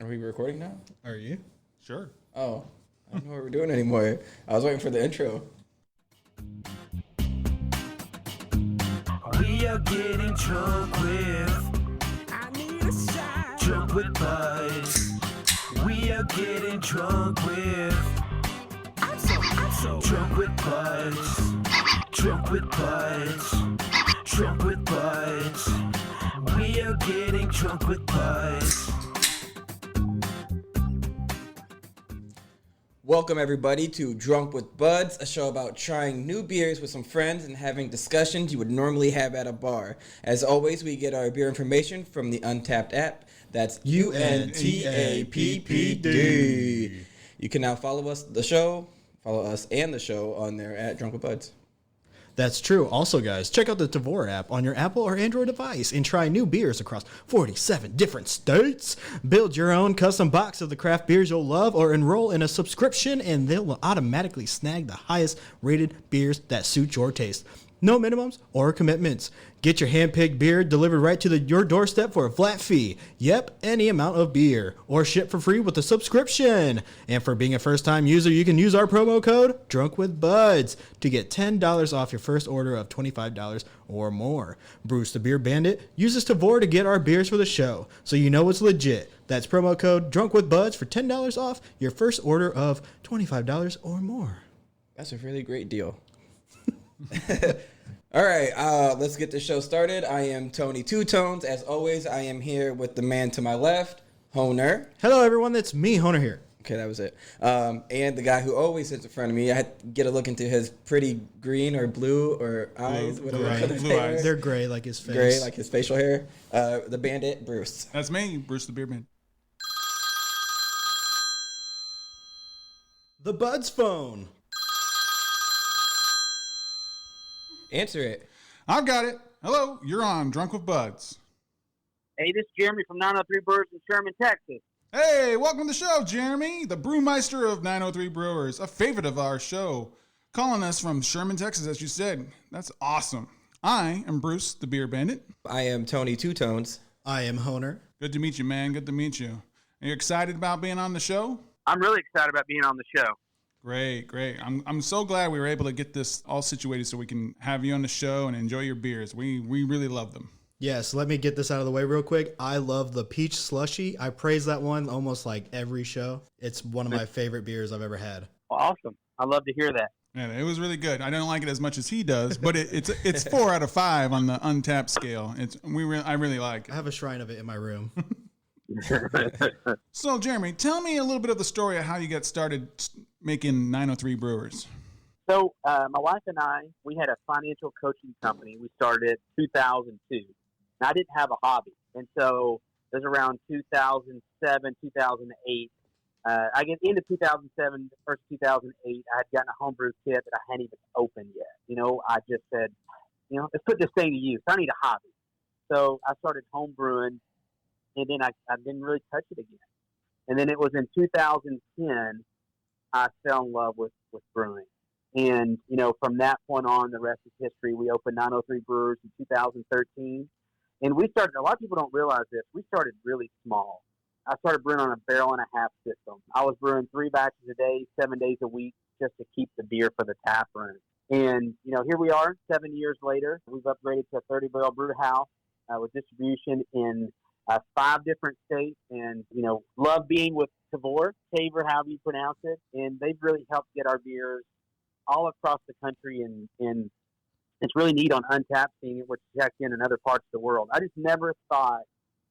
we recording now? Are you? Sure. Oh, I don't know what we're doing anymore. I was waiting for the intro. We are getting drunk with. I need a shot. Drunk with buds. We are getting drunk with. I'm so drunk with buds. Drunk with buds. Drunk with buds. We are getting drunk with buds. Welcome everybody to Drunk with Buds, a show about trying new beers with some friends and having discussions you would normally have at a bar. As always, we get our beer information from the Untappd app. That's Untappd. You can now follow us and the show on there at Drunk with Buds. That's true. Also, guys, check out the Tavour App on your Apple or Android device and try new beers across 47 different states. Build your own custom box of the craft beers you'll love or enroll in a subscription and they'll automatically snag the highest rated beers that suit your taste. No minimums or commitments. Get your hand-picked beer delivered right to your doorstep for a flat fee. Yep, any amount of beer. Or ship for free with a subscription. And for being a first-time user, you can use our promo code DrunkWithBuds to get $10 off your first order of $25 or more. Bruce the Beer Bandit uses Tavour to get our beers for the show, so you know it's legit. That's promo code DrunkWithBuds for $10 off your first order of $25 or more. That's a really great deal. All right, let's get the show started. I am Tony Two Tones. As always, I am here with the man to my left, Honer. Hello, everyone. That's me, Honer here. Okay, that was it. And the guy who always sits in front of me. I had to get a look into his pretty green or blue or eyes. Blue eyes. They're gray like his face. Gray like his facial hair. The bandit, Bruce. That's me, Bruce the Beer Man. The Buds phone. Answer it. I've got it. Hello, you're on Drunk with Buds. Hey, this is Jeremy from 903 Brewers in Sherman, Texas. Hey, welcome to the show, Jeremy, the brewmeister of 903 Brewers, a favorite of our show. Calling us from Sherman, Texas, as you said. That's awesome. I am Bruce the Beer Bandit. I am Tony Two Tones. I am Honer. Good to meet you, man. Good to meet you. Are you excited about being on the show? I'm really excited about being on the show. Great. I'm so glad we were able to get this all situated so we can have you on the show and enjoy your beers. We really love them. Yes, let me get this out of the way real quick. I love the peach slushy. I praise that one almost like every show. It's one of my favorite beers I've ever had. Awesome. I love to hear that. Yeah, it was really good. I don't like it as much as he does, but it's 4 out of 5 on the Untappd scale. I really like it. I have a shrine of it in my room. So, Jeremy, tell me a little bit of the story of how you got started making 903 Brewers. So, my wife and I, we had a financial coaching company. We started in 2002. And I didn't have a hobby. And so, it was around 2007, 2008. I get into 2007, first 2008, I had gotten a homebrew kit that I hadn't even opened yet. You know, I just said, let's put this thing to use. I need a hobby. So, I started homebrewing. And then I didn't really touch it again. And then it was in 2010, I fell in love with brewing. And, from that point on, the rest is history. We opened 903 Brewers in 2013. And we started, a lot of people don't realize this, we started really small. I started brewing on a barrel and a half system. I was brewing 3 batches a day, 7 days a week, just to keep the beer for the tap room. And, here we are, 7 years later. We've upgraded to a 30-barrel brew house with distribution in 5 different states, and love being with Tavour, however you pronounce it, and they've really helped get our beers all across the country, and it's really neat on Untappd seeing it, we're checked in other parts of the world. I just never thought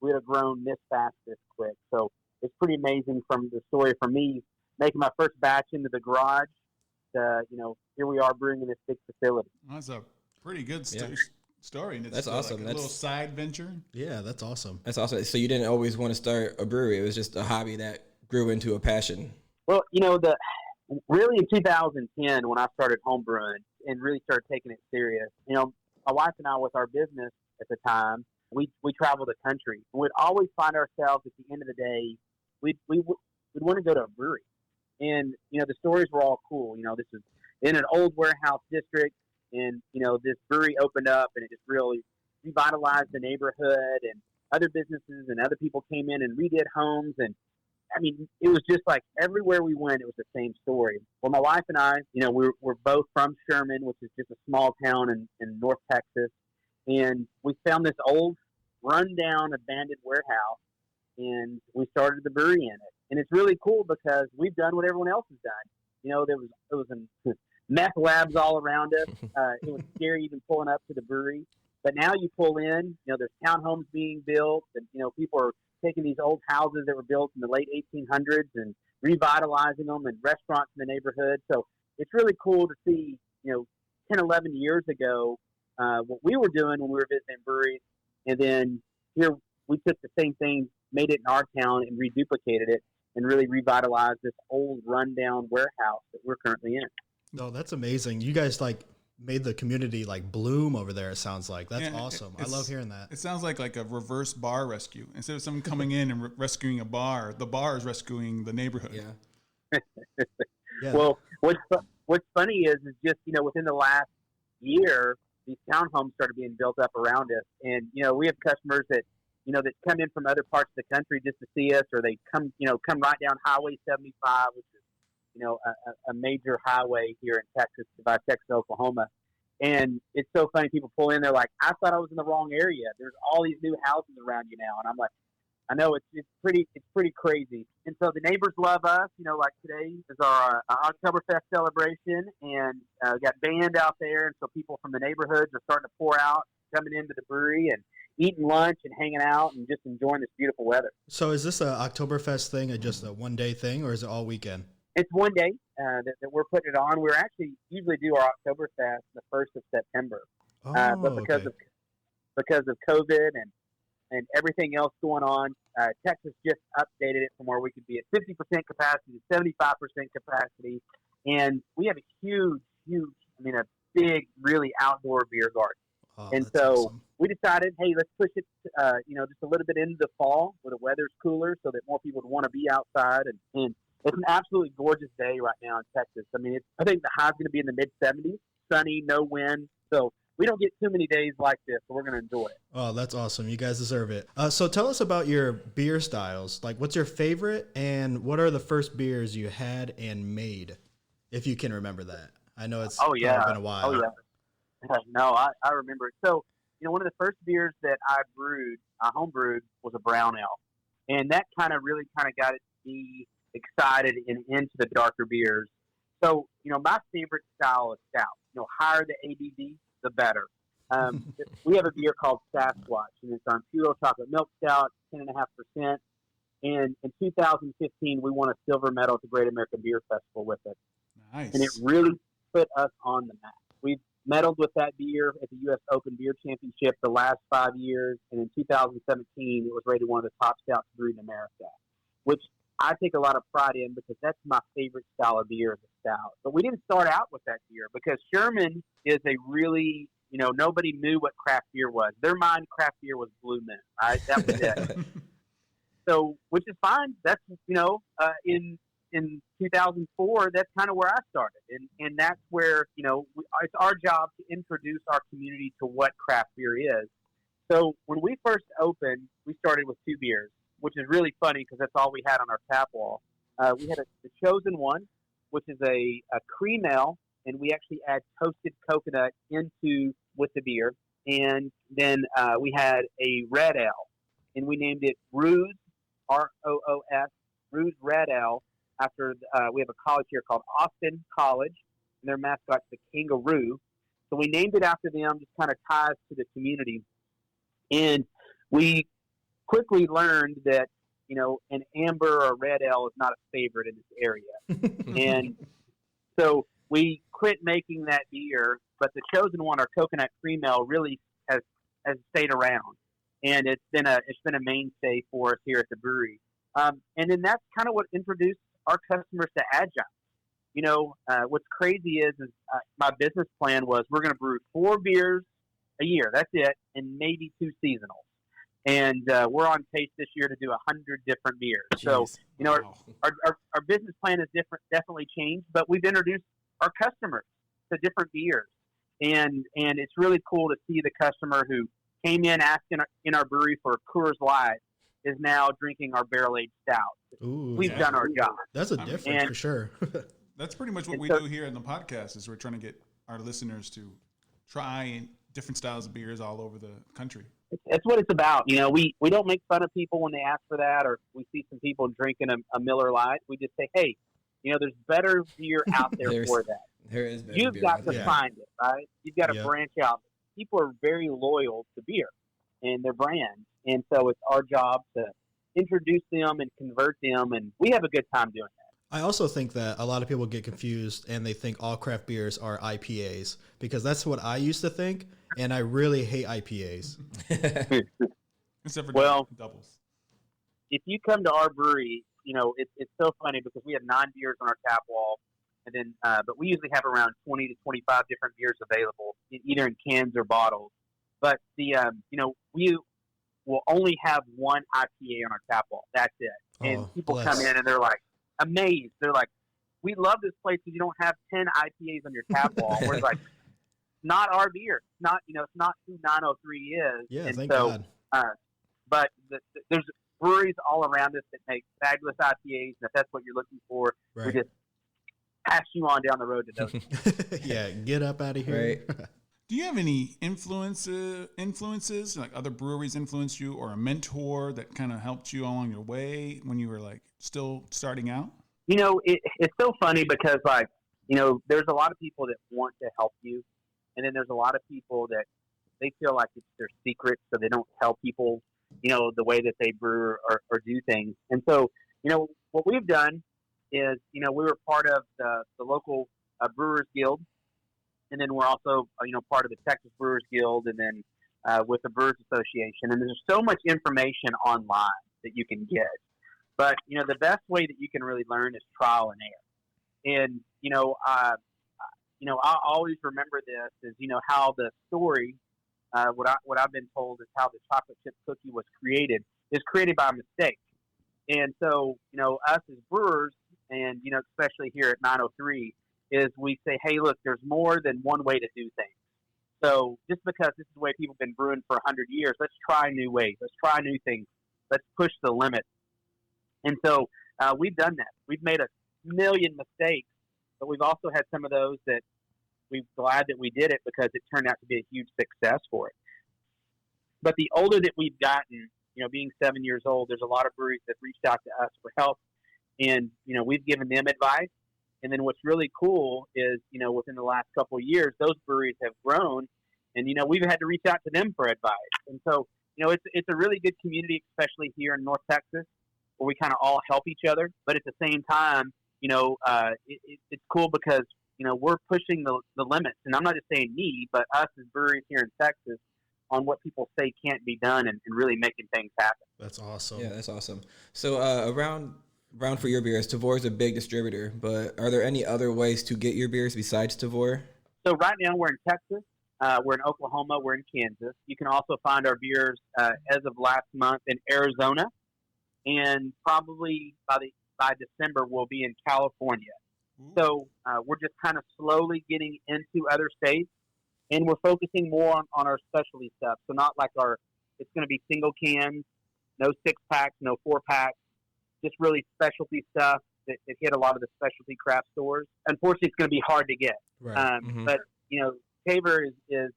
we'd have grown this fast, this quick. So it's pretty amazing from the story from me making my first batch into the garage to here we are brewing in this big facility. That's a pretty good story. And it's that's awesome. Like a little side venture. Yeah, that's awesome. That's awesome. So you didn't always want to start a brewery. It was just a hobby that grew into a passion. Well, really in 2010 when I started homebrewing and really started taking it serious, my wife and I with our business at the time, we traveled the country. We'd always find ourselves at the end of the day, we'd want to go to a brewery. And, the stories were all cool. This is in an old warehouse district. And, this brewery opened up and it just really revitalized the neighborhood, and other businesses and other people came in and redid homes. And I mean, it was just like everywhere we went, it was the same story. Well, my wife and I, we're both from Sherman, which is just a small town in North Texas. And we found this old, rundown, abandoned warehouse, and we started the brewery in it. And it's really cool because we've done what everyone else has done. There was meth labs all around us. It was scary even pulling up to the brewery. But now you pull in, there's townhomes being built, and people are taking these old houses that were built in the late 1800s and revitalizing them, and restaurants in the neighborhood. So it's really cool to see, 10, 11 years ago, what we were doing when we were visiting breweries. And then here we took the same thing, made it in our town, and reduplicated it and really revitalized this old rundown warehouse that we're currently in. Oh, that's amazing. You guys made the community bloom over there. It sounds like that's awesome. I love hearing that. It sounds like a reverse bar rescue. Instead of someone coming in and rescuing a bar, the bar is rescuing the neighborhood. Yeah. Yeah. Well, what's funny is just within the last year, these townhomes started being built up around us, and we have customers that that come in from other parts of the country just to see us, or they come right down Highway 75, which is a major highway here in Texas, by Texas, Oklahoma. And it's so funny. People pull in, they're like, I thought I was in the wrong area. There's all these new houses around you now. And I'm like, I know it's pretty crazy. And so the neighbors love us. Like today is our Oktoberfest celebration, and we got band out there. And so people from the neighborhoods are starting to pour out, coming into the brewery and eating lunch and hanging out and just enjoying this beautiful weather. So is this a Oktoberfest thing, or just a one-day thing, or is it all weekend? It's one day that we're putting it on. We're actually usually do our Oktoberfest the 1st of September. But because of COVID and everything else going on, Texas just updated it from where we could be at 50% capacity to 75% capacity. And we have a big, really outdoor beer garden. Oh, and so awesome. We decided, hey, let's push it, just a little bit into the fall where the weather's cooler so that more people would want to be outside. And it's an absolutely gorgeous day right now in Texas. I mean, I think the high's going to be in the mid-70s, sunny, no wind. So we don't get too many days like this, so we're going to enjoy it. Oh, that's awesome. You guys deserve it. So tell us about your beer styles. What's your favorite, and what are the first beers you had and made, if you can remember that? I know it's been a while. Oh, yeah. No, I remember it. So, one of the first beers that I homebrewed, was a brown ale. And that really got it to be excited and into the darker beers. So, my favorite style is stout. Higher the ABV, the better. We have a beer called Sasquatch, and it's our Imperial Chocolate Milk Stout, 10.5%. And in 2015, we won a silver medal at the Great American Beer Festival with it. Nice. And it really put us on the map. We've medaled with that beer at the U.S. Open Beer Championship the last 5 years, and in 2017, it was rated one of the top stouts brewed in America, which I take a lot of pride in because that's my favorite style of beer is a stout. But we didn't start out with that beer because Sherman is a really, nobody knew what craft beer was. Their mind, craft beer was Blue Moon, right? That was it. So, which is fine. That's, in 2004, that's kind of where I started. And that's where, it's our job to introduce our community to what craft beer is. So when we first opened, we started with 2 beers, which is really funny because that's all we had on our tap wall. We had the Chosen One, which is a cream ale, and we actually add toasted coconut with the beer. And then we had a red ale, and we named it Brews, ROOS, Brews Red Ale, after we have a college here called Austin College, and their mascot's the kangaroo. So we named it after them, just kind of ties to the community. And we quickly learned that, an amber or red ale is not a favorite in this area. And so we quit making that beer, but the Chosen One, our coconut cream ale, really has stayed around. And it's been a mainstay for us here at the brewery. And then that's kind of what introduced our customers to Adjunct. What's crazy is my business plan was we're going to brew 4 beers a year. That's it. And maybe 2 seasonals. And we're on pace this year to do 100 different beers. Jeez. So, wow. our business plan has definitely changed, but we've introduced our customers to different beers. And it's really cool to see the customer who came in asking in our brewery for a Coors Light is now drinking our barrel-aged stout. Ooh, We've done our job. That's a difference And- for sure. That's pretty much what And we so- do here in the podcast. Is we're trying to get our listeners to try different styles of beers all over the country. That's what it's about. You know, we don't make fun of people when they ask for that, or we see some people drinking a Miller Lite. We just say, hey, you know, there's better beer out there for that. There is better You've beer got out to there. find it, right? You've got to Yep. branch out. People are very loyal to beer and their brand, and so it's our job to introduce them and convert them, and we have a good time doing that. I also think that a lot of people get confused and they think all craft beers are IPAs, because that's what I used to think, and I really hate IPAs. Except for Well- doubles. If you come to our brewery, you know, it's so funny because we have 9 beers on our tap wall, and then but we usually have around 20 to 25 different beers available, either in cans or bottles. But you know, we will only have one IPA on our tap wall. That's it. And Oh, people bless. come in and they're like amazed. They're like, "We love this place because you don't have 10 IPAs on your tap wall." We're like, "Not our beer. Not, you know, it's not who 903 is." Yeah, and thank so, God. But there's breweries all around us that make fabulous IPAs, and if that's what you're looking for, we Right. just pass you on down the road to those. Yeah, get up out of here. Do you have any influences, like other breweries influenced you, or a mentor that kind of helped you along your way when you were like still starting out? You know, it's so funny because, like, you know, there's a lot of people that want to help you, and then there's a lot of people that they feel like it's their secret, so they don't tell people, you know, the way that they brew or do things. And so, you know, what we've done is, you know, we were part of the local Brewers Guild, and then we're also, you know, part of the Texas Brewers Guild, and then with the Brewers Association. And there's so much information online that you can get. But, you know, the best way that you can really learn is trial and error. And, you know, I always remember this is, you know, how the story, what I've been told is how the chocolate chip cookie was created is created by mistake. And so, you know, us as brewers, and, you know, especially here at 903, is we say, hey, look, there's more than one way to do things. So just because this is the way people have been brewing for 100 years, let's try new ways. Let's try new things. Let's push the limit. And so we've done that. We've made a million mistakes, but we've also had some of those that we're glad that we did it because it turned out to be a huge success for it. But the older that we've gotten, you know, being 7 years old, there's a lot of breweries that reached out to us for help, and, you know, we've given them advice. And then what's really cool is, you know, within the last couple of years, those breweries have grown, and, you know, we've had to reach out to them for advice. And so, you know, it's a really good community, especially here in North Texas, where we kind of all help each other. But at the same time, you know, it's cool because, you know, we're pushing the limits. And I'm not just saying me, but us as breweries here in Texas on what people say can't be done, and really making things happen. That's awesome. Yeah, that's awesome. So around for your beers, Tavour is a big distributor, but are there any other ways to get your beers besides Tavour? So right now we're in Texas, we're in Oklahoma, we're in Kansas. You can also find our beers as of last month in Arizona, and probably by December we'll be in California. So we're just kind of slowly getting into other states, and we're focusing more on our specialty stuff. So not like it's going to be single cans, no 6-packs, no 4-packs, just really specialty stuff that hit a lot of the specialty craft stores. Unfortunately, it's going to be hard to get. Right. But, you know, Tavour is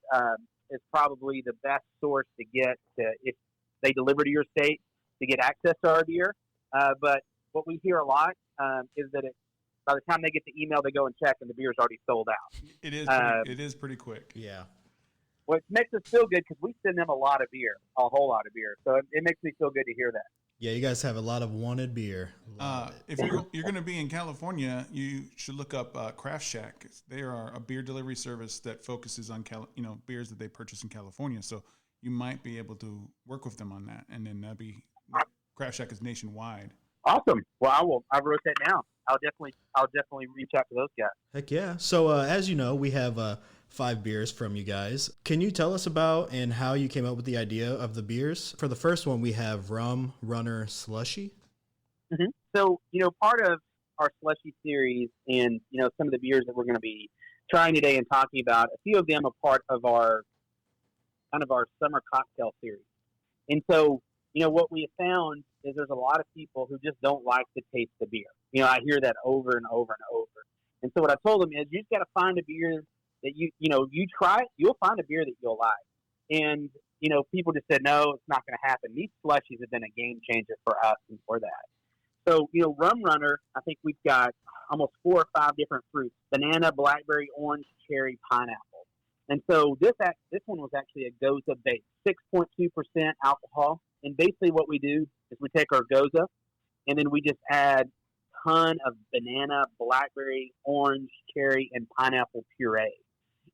probably the best source to get if they deliver to your state to get access to our beer. But what we hear a lot is that by the time they get the email, they go and check, and the beer's already sold out. It is pretty quick. Yeah. Which makes us feel good because we send them a lot of beer, a whole lot of beer. So it makes me feel good to hear that. Yeah, you guys have a lot of wanted beer. If you're going to be in California, you should look up Craft Shack. They are a beer delivery service that focuses on beers that they purchase in California. So you might be able to work with them on that, and then Craft Shack is nationwide. Awesome. Well, I wrote that down. I'll definitely reach out to those guys. Heck yeah. So as you know, we have 5 beers from you guys. Can you tell us about and how you came up with the idea of the beers? For the first one, we have Rum Runner Slushy. Mm-hmm. So, you know, part of our Slushy series and, you know, some of the beers that we're going to be trying today and talking about, a few of them are part of our summer cocktail series. And so what we have found is there's a lot of people who just don't like the taste of beer. I hear that over and over and over. And so what I told them is you just got to find a beer that you try it, you'll find a beer that you'll like. And, people just said, no, it's not going to happen. These slushies have been a game changer for us and for that. So, Rum Runner, I think we've got almost 4 or 5 different fruits: banana, blackberry, orange, cherry, pineapple. And so this one was actually a Goza base, 6.2% alcohol. And basically what we do is we take our Goza and then we just add a ton of banana, blackberry, orange, cherry, and pineapple puree.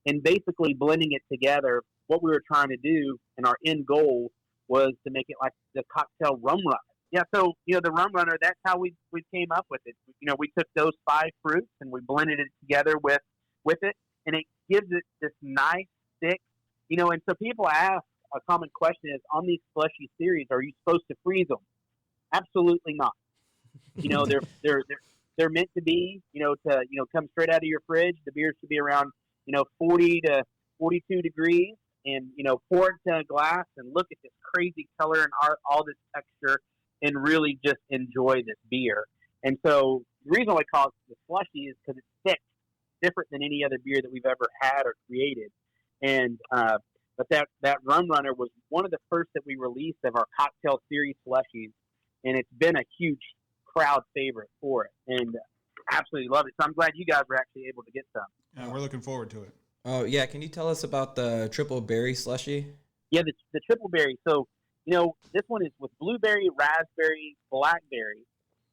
And basically blending it together, what we were trying to do and our end goal was to make it like the cocktail Rum Runner. Yeah, so, the Rum Runner, that's how we came up with it. We took those 5 fruits and we blended it together with it, and it gives it this nice, thick, and so people ask, a common question is, on these slushy series, are you supposed to freeze them? Absolutely not. They're meant to be, to come straight out of your fridge. The beer should be around, 40 to 42 degrees, and, pour it into a glass and look at this crazy color and all this texture and really just enjoy this beer. And so the reason why I call it the slushy is because it's thick, different than any other beer that we've ever had or created. And, but that Rum Runner was one of the first that we released of our cocktail series slushies, and it's been a huge crowd favorite for it, and absolutely love it. So I'm glad you guys were actually able to get some. Yeah, we're looking forward to it. Oh yeah, can you tell us about the triple berry slushy? Yeah, the triple berry. So this one is with blueberry, raspberry, blackberry,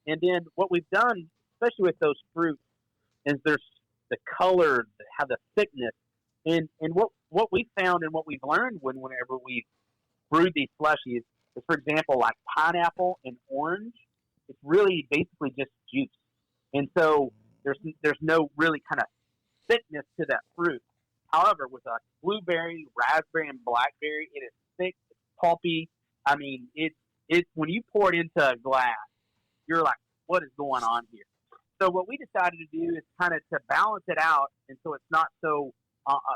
and then what we've done, especially with those fruits, is there's the color, have the thickness. And what we found and what we've learned whenever we brewed these slushies is, for example, like pineapple and orange, it's really basically just juice. And so there's no really kind of thickness to that fruit. However, with a blueberry, raspberry, and blackberry, it is thick, it's pulpy. I mean, it's when you pour it into a glass, you're like, what is going on here? So what we decided to do is kind of to balance it out, and so it's not so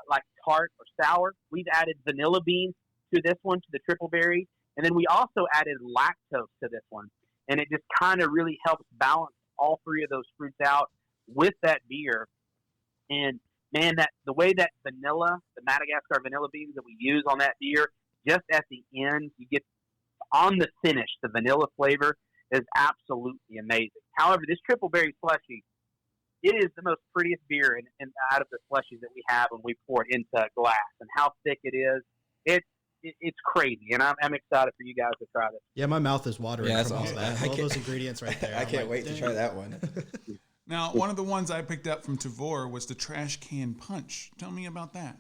like tart or sour. We've added vanilla beans to this one, to the triple berry, and then we also added lactose to this one, and it just kind of really helps balance all 3 of those fruits out with that beer. And man, the way that vanilla, the Madagascar vanilla beans that we use on that beer, just at the end, you get on the finish, the vanilla flavor is absolutely amazing. However, this triple berry slushy, it is the most prettiest beer and out of the slushies that we have when we pour it into a glass. And how thick it is, it's crazy. And I'm excited for you guys to try this. Yeah, my mouth is watering Yeah, from all awesome. that. All those ingredients right there. I can't wait to try that one. Now, one of the ones I picked up from Tavour was the trash can punch. Tell me about that.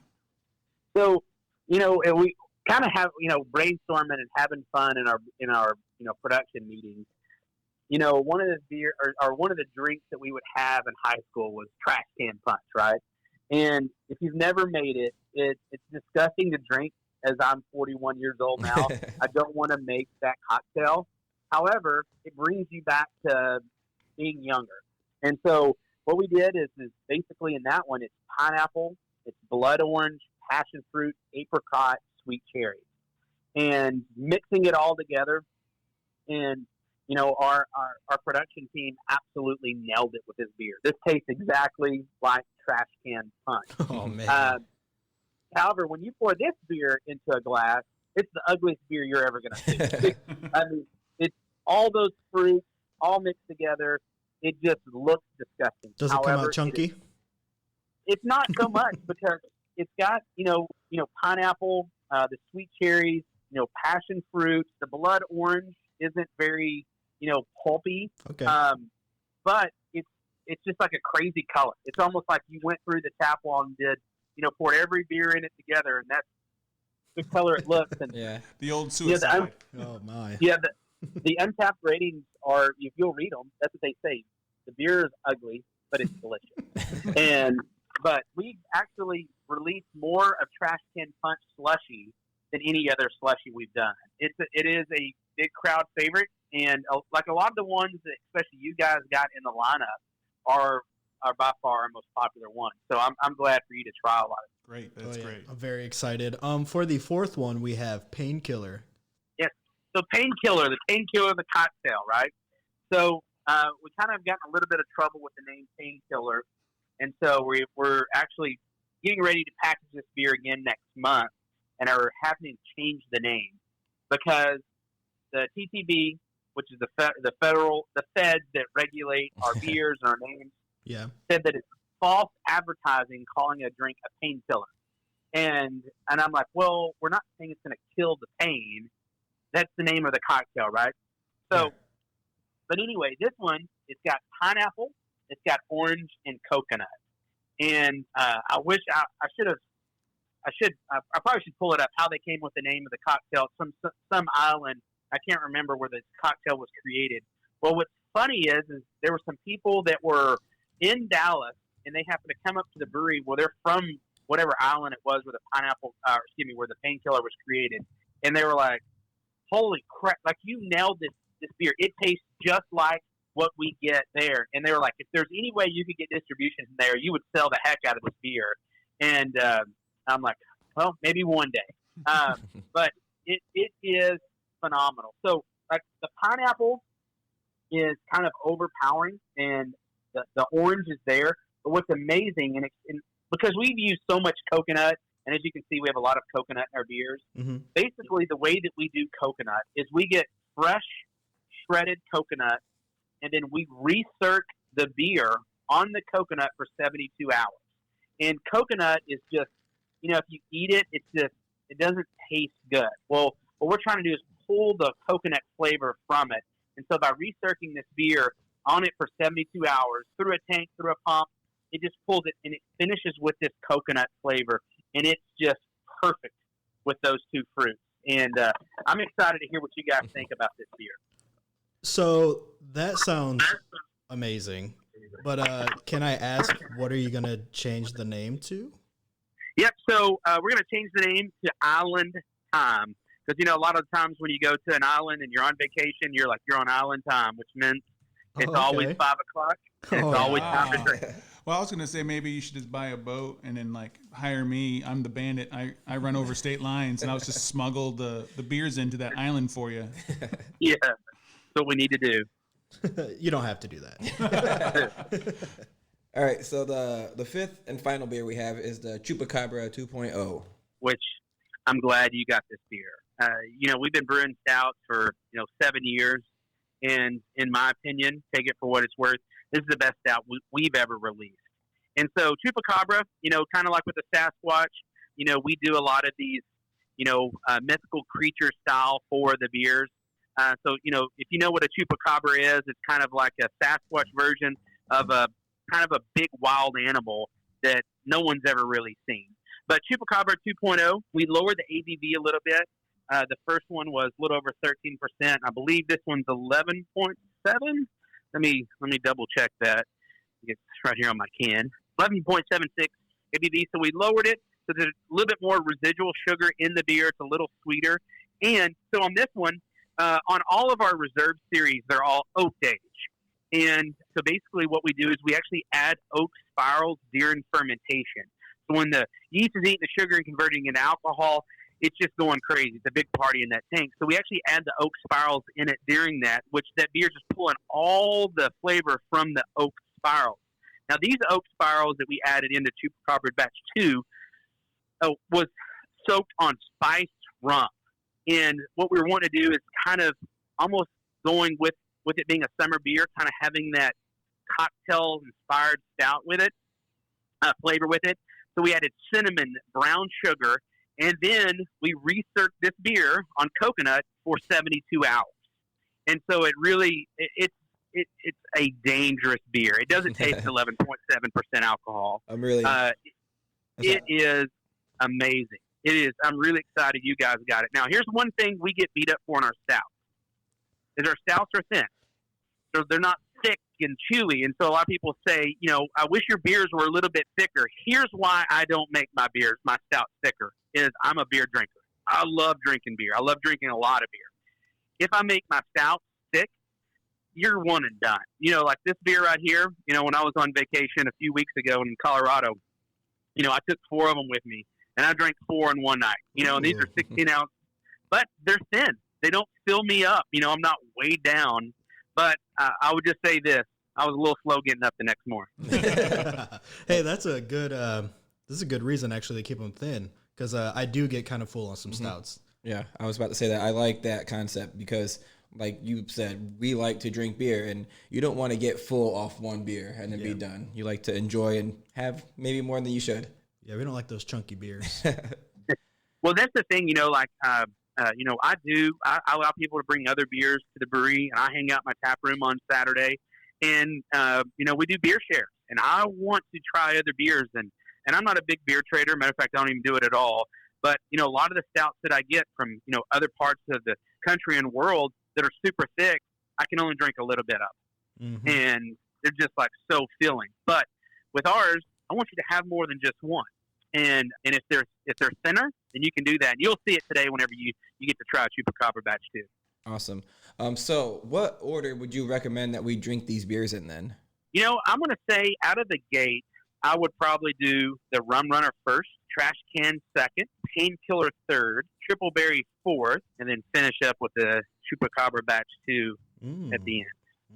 So, and we kind of have, brainstorming and having fun in our production meetings. One of the beer or one of the drinks that we would have in high school was trash can punch, right? And if you've never made it, it's disgusting to drink. As I'm 41 years old now, I don't want to make that cocktail. However, it brings you back to being younger. And so what we did is basically in that one, it's pineapple, it's blood orange, passion fruit, apricot, sweet cherry, and mixing it all together. And our production team absolutely nailed it with this beer. This tastes exactly like trash can punch. Oh man. However, when you pour this beer into a glass, it's the ugliest beer you're ever going to see. I mean, it's all those fruits all mixed together. It just looks disgusting. Does it come out chunky? It's not so much because it's got pineapple, the sweet cherries, passion fruit. The blood orange isn't very pulpy. Okay. But it's just like a crazy color. It's almost like you went through the tap wall and did. Poured every beer in it together, and that's the color it looks. And yeah, the old suicide. Oh my. Yeah, the Untappd ratings are, if you'll read them, that's what they say. The beer is ugly, but it's delicious. But we've actually released more of Trash Can Punch Slushy than any other slushy we've done. It is a big crowd favorite, and like a lot of the ones that especially you guys got in the lineup are by far our most popular one. So I'm glad for you to try a lot of them. Great. That's great. I'm very excited. For the 4th one, we have Painkiller. Yes. So Painkiller, the cocktail, right? So we kind of gotten a little bit of trouble with the name Painkiller, and so we're actually getting ready to package this beer again next month, and are having to change the name because the TTB, which is the feds that regulate our beers and our names, said that it's false advertising calling a drink a painkiller. And I'm like, well, we're not saying it's going to kill the pain. That's the name of the cocktail, right? So, but anyway, this one, it's got pineapple, it's got orange and coconut. And I wish I probably should pull it up how they came with the name of the cocktail. Some island, I can't remember where this cocktail was created. Well, what's funny is there were some people that were in Dallas, and they happened to come up to the brewery. Well, they're from whatever island it was where where the painkiller was created, and they were like, "Holy crap! Like, you nailed this beer. It tastes just like what we get there." And they were like, "If there's any way you could get distribution there, you would sell the heck out of this beer." And I'm like, "Well, maybe one day." But it is phenomenal. So, like, the pineapple is kind of overpowering, and the orange is there. But what's amazing, and because we've used so much coconut, and as you can see, we have a lot of coconut in our beers. Mm-hmm. Basically, the way that we do coconut is we get fresh, shredded coconut, and then we recirc the beer on the coconut for 72 hours. And coconut is just, if you eat it, it doesn't taste good. Well, what we're trying to do is pull the coconut flavor from it. And so by recircing this beer on it for 72 hours, through a tank, through a pump, it just pulls it, and it finishes with this coconut flavor. And it's just perfect with those two fruits. And I'm excited to hear what you guys think about this beer. So that sounds amazing. But can I ask, what are you going to change the name to? Yep. So we're going to change the name to Island Time. Because, a lot of times when you go to an island and you're on vacation, you're on island time, which means it's always 5 o'clock. And it's always time to drink. Well, I was going to say maybe you should just buy a boat and then, hire me. I'm the bandit. I run over state lines, and I'll just smuggle the beers into that island for you. Yeah, that's what we need to do. You don't have to do that. All right, so the fifth and final beer we have is the Chupacabra 2.0. Which I'm glad you got this beer. We've been brewing stouts for, 7 years. And in my opinion, take it for what it's worth, this is the best stout we've ever released. And so Chupacabra, kind of like with the Sasquatch, we do a lot of these, mythical creature style for the beers. So, if you know what a Chupacabra is, it's kind of like a Sasquatch version of a kind of a big wild animal that no one's ever really seen. But Chupacabra 2.0, we lowered the ABV a little bit. The first one was a little over 13%. I believe this one's 11.7. Let me double check that. It's right here on my can. 11.76 ABV. So we lowered it. So there's a little bit more residual sugar in the beer. It's a little sweeter. And so on this one, on all of our reserve series, they're all oak age. And so basically what we do is we actually add oak spirals during fermentation. So when the yeast is eating the sugar and converting it into alcohol, it's just going crazy. It's a big party in that tank. So we actually add the oak spirals in it during that, which that beer's just pulling all the flavor from the oak spirals. Now, these oak spirals that we added into Chupacabra Batch 2 was soaked on spiced rum. And what we were wanting to do is kind of almost going with it being a summer beer, kind of having that cocktail-inspired stout with it, flavor with it. So we added cinnamon, brown sugar, and then we recirced this beer on coconut for 72 hours. And so it really, it's a dangerous beer. It doesn't taste 11.7% alcohol. I'm really... it is amazing. It is. I'm really excited you guys got it. Now, here's one thing we get beat up for in our stouts, is our stouts are thin. So they're not thick and chewy. And so a lot of people say, I wish your beers were a little bit thicker. Here's why I don't make my stouts thicker, is I'm a beer drinker. I love drinking beer. I love drinking a lot of beer. If I make my stout thick, you're one and done. Like this beer right here, when I was on vacation a few weeks ago in Colorado, I took 4 of them with me, and I drank 4 in one night. And these are 16 ounce, but they're thin. They don't fill me up. I'm not weighed down. But I would just say this: I was a little slow getting up the next morning. Hey, that's a good. This is a good reason actually to keep them thin, because I do get kind of full on some stouts. Yeah, I was about to say that. I like that concept because, like you said, we like to drink beer, and you don't want to get full off one beer and then be done. You like to enjoy and have maybe more than you should. Yeah, we don't like those chunky beers. Well, that's the thing, I allow people to bring other beers to the brewery, and I hang out in my tap room on Saturday, and, we do beer shares, and I want to try other beers, and I'm not a big beer trader. Matter of fact, I don't even do it at all. But, a lot of the stouts that I get from, other parts of the country and world that are super thick, I can only drink a little bit of. Mm-hmm. And they're just like so filling. But with ours, I want you to have more than just one. And if they're thinner, then you can do that. And you'll see it today whenever you get to try a Chupacabra batch too. Awesome. So what order would you recommend that we drink these beers in then? I'm going to say out of the gate, I would probably do the Rum Runner first, Trash Can second, Painkiller third, Triple Berry fourth, and then finish up with the Chupacabra batch 2 at the end.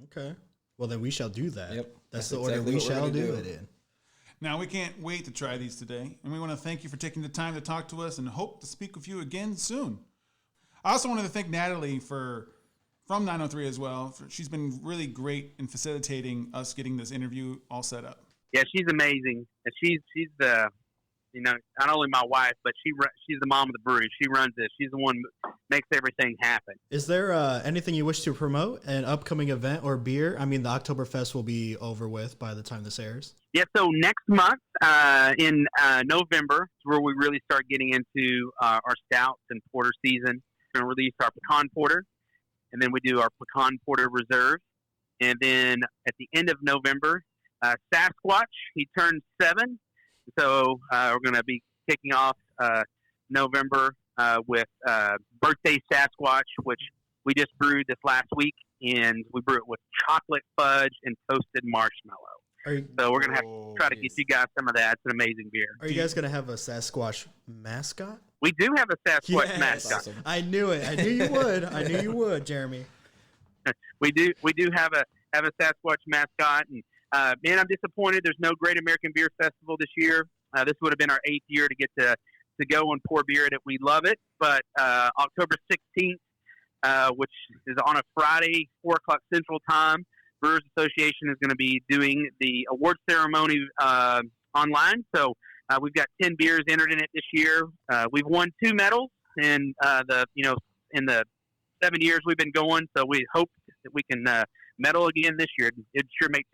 Okay. Well, then we shall do that. Yep. That's the exactly order we what we're shall gonna do do it in. Now, we can't wait to try these today, and we want to thank you for taking the time to talk to us and hope to speak with you again soon. I also wanted to thank Natalie from 903 as well. She's been really great in facilitating us getting this interview all set up. Yeah, she's amazing. And she's the, not only my wife, but she's the mom of the brewery. She runs it. She's the one who makes everything happen. Is there anything you wish to promote? An upcoming event or beer? I mean, the Oktoberfest will be over with by the time this airs. Yeah, so next month in November is where we really start getting into our stouts and porter season. We're going to release our pecan porter, and then we do our pecan porter reserve. And then at the end of November, Sasquatch, he turns 7. So we're going to be kicking off November with Birthday Sasquatch, which we just brewed this last week, and we brew it with chocolate fudge and toasted marshmallow. So we're going to have to try to get you guys some of that. It's an amazing beer. Are you guys going to have a Sasquatch mascot? We do have a Sasquatch mascot. Awesome. I knew it. I knew you would. I knew you would, Jeremy. We do have a Sasquatch mascot, and man, I'm disappointed. There's no Great American Beer Festival this year. This would have been our 8th year to get to go and pour beer at it. We love it, but October 16th, which is on a Friday, 4 o'clock Central Time, Brewers Association is going to be doing the award ceremony online. So we've got 10 beers entered in it this year. We've won 2 medals in in the 7 years we've been going. So we hope that we can medal again this year. It'd sure make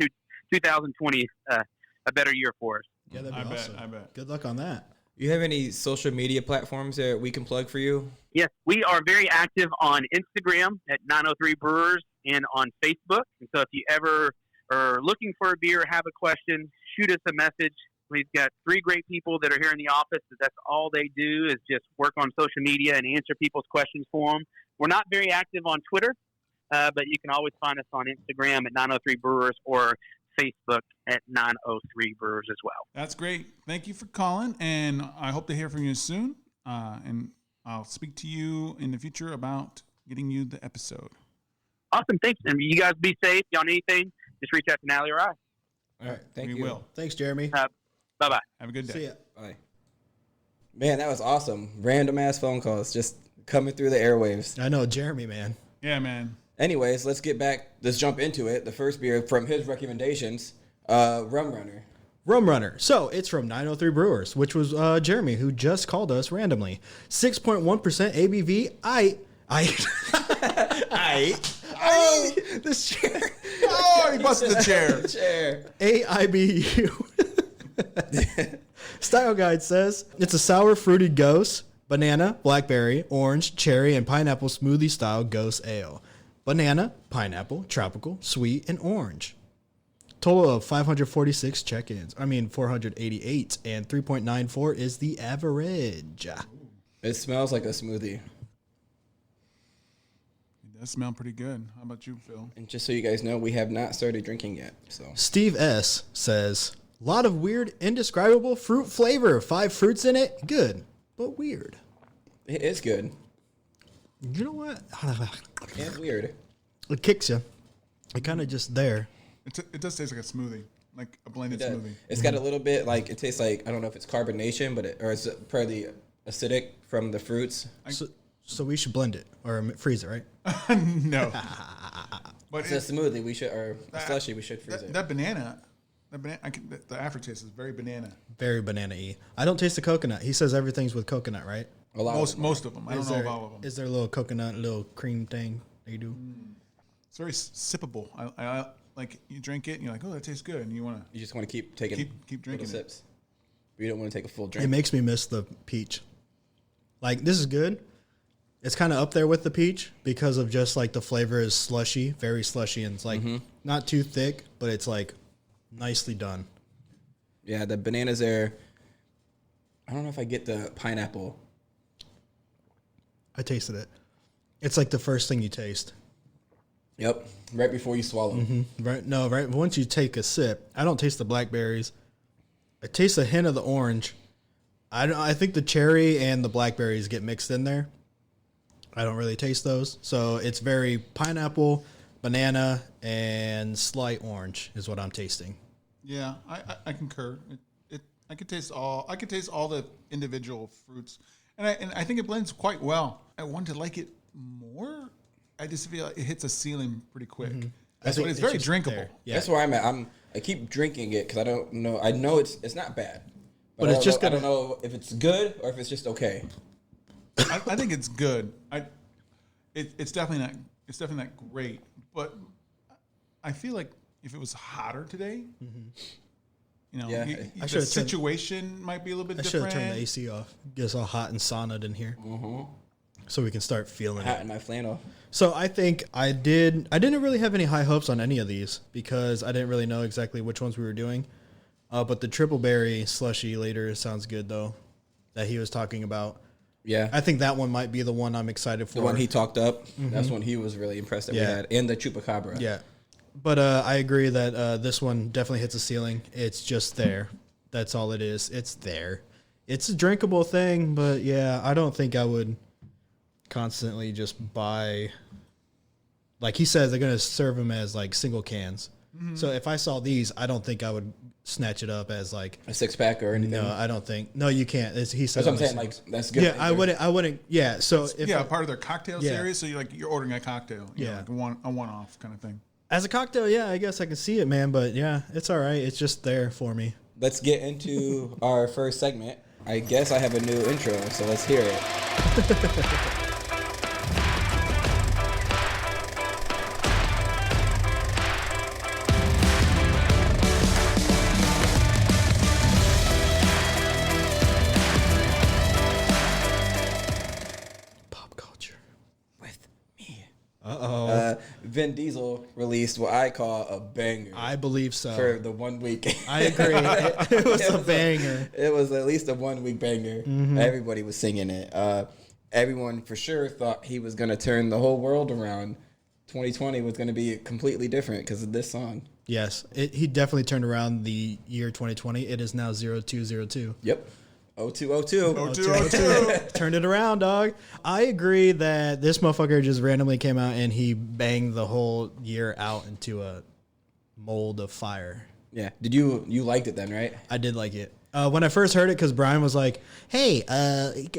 2020 a better year for us. Yeah, that'd be awesome. I bet. Good luck on that. You have any social media platforms that we can plug for you? Yes, we are very active on Instagram at 903 Brewers and on Facebook. And so if you ever are looking for a beer, have a question, shoot us a message. We've got 3 great people that are here in the office. That's all they do is just work on social media and answer people's questions for them. We're not very active on Twitter, but you can always find us on Instagram at 903 Brewers or Facebook at 903 Brewers as well. That's great. Thank you for calling, and I hope to hear from you soon. And I'll speak to you in the future about getting you the episode. Awesome. Thanks. And you guys be safe. Y'all need anything, just reach out to Natalie or I. All right. Thank you. We will. Thanks, Jeremy. Bye-bye. Have a good day. See ya. Bye. Man, that was awesome. Random ass phone calls just coming through the airwaves. I know, Jeremy, man. Yeah, man. Anyways, let's jump into it. The first beer from his recommendations, Rum Runner. Rum Runner. So it's from 903 Brewers, which was Jeremy, who just called us randomly. 6.1% ABV. Oh, this chair. Oh, he busted the chair. Chair. AIBU. Style guide says it's a sour fruity ghost, banana, blackberry, orange, cherry, and pineapple smoothie style ghost ale. Banana, pineapple, tropical, sweet, and orange. Total of 546 check-ins. 488, and 3.94 is the average. It smells like a smoothie. It does smell pretty good. How about you, Phil? And just so you guys know, we have not started drinking yet. So Steve S. says, lot of weird, indescribable fruit flavor. 5 fruits in it. Good, but weird. it is good. You know what? Yeah, it's weird. It kicks you. It kind of just there. It does taste like a smoothie, like a blended It does. smoothie. It's got a little bit like it tastes like I don't know if it's carbonation, but or it's probably acidic from the fruits. So we should blend it or freeze it, right? No. But It's a smoothie. We should or a slushy. We should freeze it. that banana, the aftertaste is very banana. Very banana-y. I don't taste the coconut. He says everything's with coconut, right? A lot of them. Most of them. I don't know of all of them. Is there a little coconut, little cream thing that you do? It's very sippable. I like you drink it and you're like, oh, that tastes good, and you You just want to keep taking keep drinking little sips. But you don't want to take a full drink. It makes me miss the peach. Like, this is good. It's kind of up there with the peach because of just like the flavor is slushy, very slushy, and it's like not too thick, but it's like nicely done. Yeah, the bananas there. I don't know if I get the pineapple. I tasted it. It's like the first thing you taste. Yep, right before you swallow. Right? No, right. Once you take a sip, I don't taste the blackberries. I taste a hint of the orange. I think the cherry and the blackberries get mixed in there. I don't really taste those. So it's very pineapple, banana, and slight orange is what I'm tasting. Yeah, I concur. I could taste all the individual fruits, and I think it blends quite well. I want to like it more. I just feel like it hits a ceiling pretty quick. But it's very just drinkable. there. Yeah. That's where I'm at. I keep drinking it because I don't know. I know it's not bad, But it's just I don't know if it's good or if it's just okay. I think it's good. It's definitely not great, but I feel like if it was hotter today, you know, Yeah. the situation might be a little bit I should different. have turned the AC off. Get us all hot and saunaed in here. So we can start feeling Hot it. in my flannel. So I think I didn't really have any high hopes on any of these because I didn't really know exactly which ones we were doing. But the triple berry slushy later sounds good though, that he was talking about. Yeah, I think that one might be the one I'm excited for. the one he talked up. That's when he was really impressed that we Yeah. had, and the Chupacabra. Yeah. But I agree that this one definitely hits a ceiling. It's just there. That's all it is. It's there. It's a drinkable thing, but yeah, I don't think I would constantly just buy. Like he says, they're going to serve them as like single cans. So if I saw these, I don't think I would snatch it up as like A 6-pack or anything. no, I don't think. No, you can't. He says That's what I'm saying. Like that's good. yeah, I wouldn't. Yeah, so if part of their cocktail Yeah. series. So you're ordering a cocktail. Yeah. Like a one-off kind of thing. as a cocktail, yeah, I guess I can see it, man. But yeah, it's all right. It's just there for me. Let's get into our first segment. I guess I have a new intro, so let's hear it. Pop culture. With me. Uh-oh. Vin Diesel released what I call a banger I believe so. for the 1 week. I agree. It was a banger. It was at least a 1 week banger. Everybody was singing it. Everyone for sure thought he was going to turn the whole world around. 2020 was going to be completely different because of this song. Yes, he definitely turned around the year 2020. It is now 0202. Yep. 0202. 0202. Turned it around, dog. I agree that this motherfucker just randomly came out and he banged the whole year out into a mold of fire. Yeah. Did you liked it then, right? I did like it. When I first heard it, because Brian was like, hey,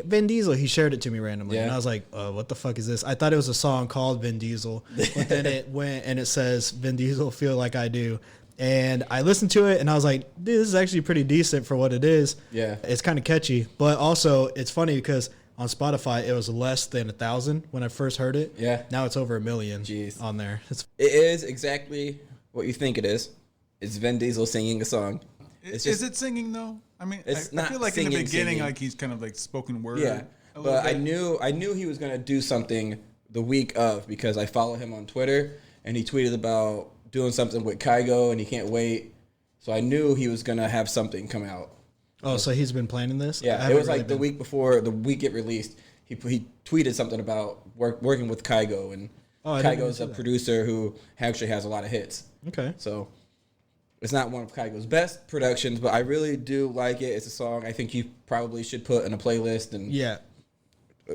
Vin Diesel, he shared it to me randomly. Yeah. And I was like, what the fuck is this? I thought it was a song called Vin Diesel. But then it went and it says, Vin Diesel, feel like I do. And I listened to it and I was like, dude, this is actually pretty decent for what it is. Yeah. It's kind of catchy. But also, it's funny because on Spotify, it was less than 1,000 when I first heard it. Yeah. Now it's over 1 million Jeez. on there. It is exactly what you think it is. It's Vin Diesel singing a song. It's Is it singing though? I mean, It's I not feel like in the singing, beginning, singing. like he's kind of like spoken word. Yeah, a little but I bit. knew he was gonna do something the week of because I follow him on Twitter and he tweeted about doing something with Kygo and he can't wait. So I knew he was gonna have something come out. Oh, so he's been planning this? I Yeah, it haven't was really like the been- week before the week it released. He tweeted something about working with Kygo and Oh, I didn't even Kygo's see a that. producer who actually has a lot of hits. Okay. So it's not one of Kygo's best productions, but I really do like it. It's a song I think you probably should put in a playlist and Yeah.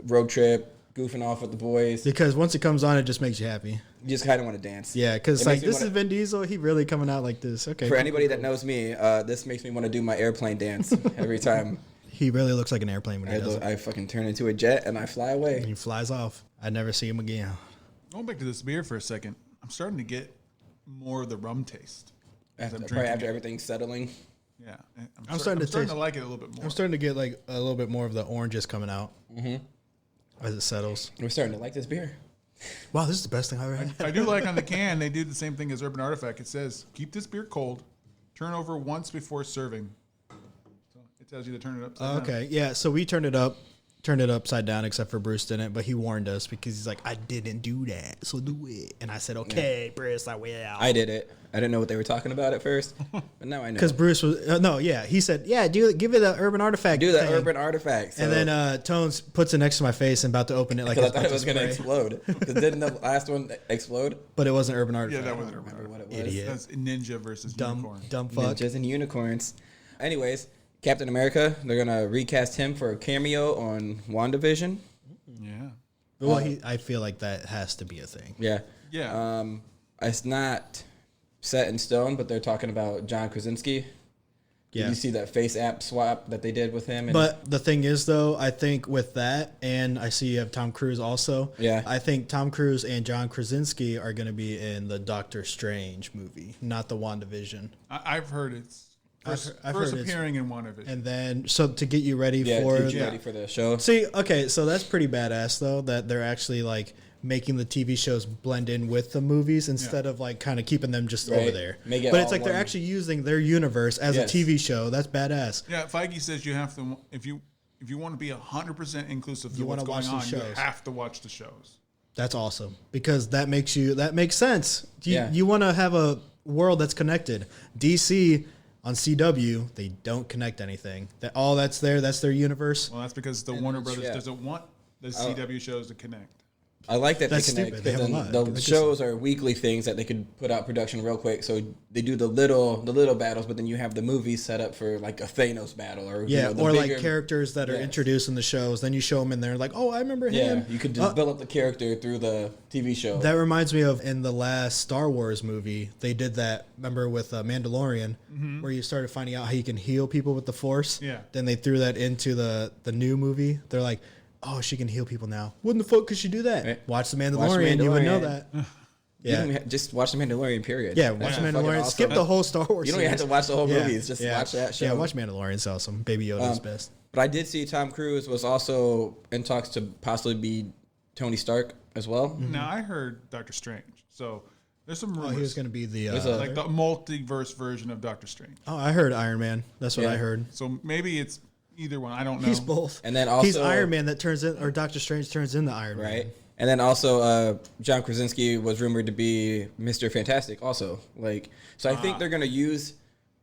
road trip. goofing off with the boys. Because once it comes on, it just makes you happy. You just kind of want to dance. Yeah, because It like makes me this wanna- is Vin Diesel. He really coming out like this. Okay. For anybody that knows me, this makes me want to do my airplane dance every time. He really looks like an airplane when he does it. I fucking turn into a jet and I fly away. And he flies off. I never see him again. Going back to this beer for a second, I'm starting to get more of the rum taste. as I'm Probably drinking after it. everything's settling. Yeah, I'm starting to taste- like it a little bit more. I'm starting to get like a little bit more of the oranges coming out as it settles. We're starting to like this beer. Wow, this is the best thing I've ever had. I do like on the can, they do the same thing as Urban Artifact. It says, keep this beer cold, turn over once before serving. So it tells you to turn it upside down. Okay, yeah. So we turned it upside down, except for Bruce didn't. But he warned us because he's like, I didn't do that, so do it. And I said, okay, Bruce, I will. I did it. I didn't know what they were talking about at first, but now I know. Because Bruce was he said, yeah, give it the Urban Artifact. Do the thing. Urban Artifact. So, And then Tones puts it next to my face and about to open it like because I it's thought about it was to going to spray. explode. Because didn't the last one explode? But it wasn't Urban Yeah, Artifact. that was Urban Remember what Artifact. it was? Idiot. That's Ninja versus Unicorn. Dumb fuck. Ninjas and unicorns. Anyways, Captain America, they're going to recast him for a cameo on WandaVision. Yeah. Well, I feel like that has to be a thing. Yeah. Yeah. It's not set in stone, but they're talking about John Krasinski. Yeah. Did you see that face app swap that they did with him? And But the thing is, though, I think with that, and I see you have Tom Cruise also. Yeah. I think Tom Cruise and John Krasinski are going to be in the Doctor Strange movie, not the WandaVision. I've heard it's first I've heard it's- appearing in one of it. And then, so to get you ready yeah, for... to get ready for the show. See, okay, so that's pretty badass, though, that they're actually, like, making the TV shows blend in with the movies instead of, like, kind of keeping them just over Right. there. Make it But it's all like they're one. actually using their universe as Yes. a TV show. That's badass. Yeah, Feige says you have to, if you want to be 100% inclusive to what's wanna going watch the on, you shows. have to watch the shows. That's awesome because that makes sense. Yeah. You want to have a world that's connected. DC on CW, they don't connect anything. That's their universe. Well, that's because the Warner Brothers yeah. doesn't want the CW shows to connect. I like that That's they connect. stupid. They have a lot. The That's shows are weekly things that they could put out production real quick. So they do the little battles, but then you have the movies set up for like a Thanos battle or Yeah, the or bigger, like characters that are Yes. introduced in the shows. Then you show them in there, like, oh, I remember Yeah, him. you could develop the character through the TV show. That reminds me of in the last Star Wars movie, they did that. Remember with Mandalorian, where you started finding out how you can heal people with the Force. Yeah. Then they threw that into the new movie. They're like, oh, she can heal people now. When the fuck could she do that? Right. Watch the Mandalorian, you would know Mandalorian. that. You don't have- just watch the Mandalorian. Period. Yeah, watch That's the fucking Mandalorian. awesome. Skip the whole Star Wars. You don't even have to series. watch the whole Yeah, movies. Just yeah. watch that show. Yeah, watch Mandalorian. It's awesome. Baby Yoda's best. But I did see Tom Cruise was also in talks to possibly be Tony Stark as well. Now I heard Doctor Strange, so there's some Oh, rumors. he was going to be the. like the multiverse version of Doctor Strange. oh, I heard Iron Man. That's what Yeah. I heard. So maybe it's either one. I don't know. He's both. And then he's also- Iron Man that turns in, or Doctor Strange turns into Iron Man. Right. And then also, John Krasinski was rumored to be Mr. Fantastic also. Like, so I think they're going to use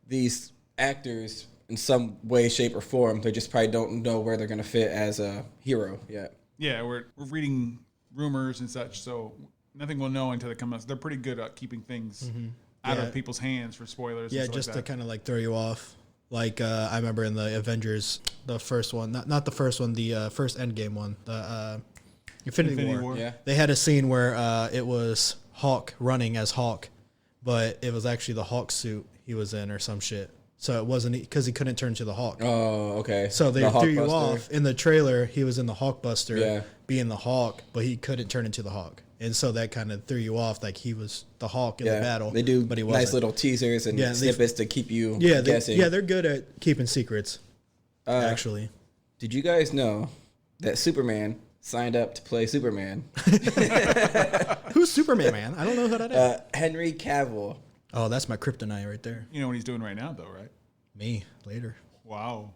these actors in some way, shape, or form. They just probably don't know where they're going to fit as a hero yet. Yeah, we're reading rumors and such, so nothing we'll know until it comes out. They're pretty good at keeping things out Yeah. of people's hands for spoilers. Yeah, and stuff just like to that. kind of like throw you off. Like I remember in the Avengers, the first one, not the first one, the first Endgame one, the Infinity War. Yeah. They had a scene where it was Hawk running as Hawk, but it was actually the Hawk suit he was in or some shit. So it wasn't because he couldn't turn to the Hawk. Oh, okay. So they The threw you Hulkbuster. off. In the trailer, he was in the Hawkbuster, Yeah. being the Hawk, but he couldn't turn into the Hawk. And so that kind of threw you off, like he was the Hawk in the battle. They do but he wasn't. nice little teasers and Yeah, they- snippets to keep you Yeah, guessing. they're good at keeping secrets. Actually, Did you guys know that Superman signed up to play Superman? who's Superman, man? I don't know who that is. Henry Cavill. Oh, that's my kryptonite right there. You know what he's doing right now, though, right? Me later. Wow.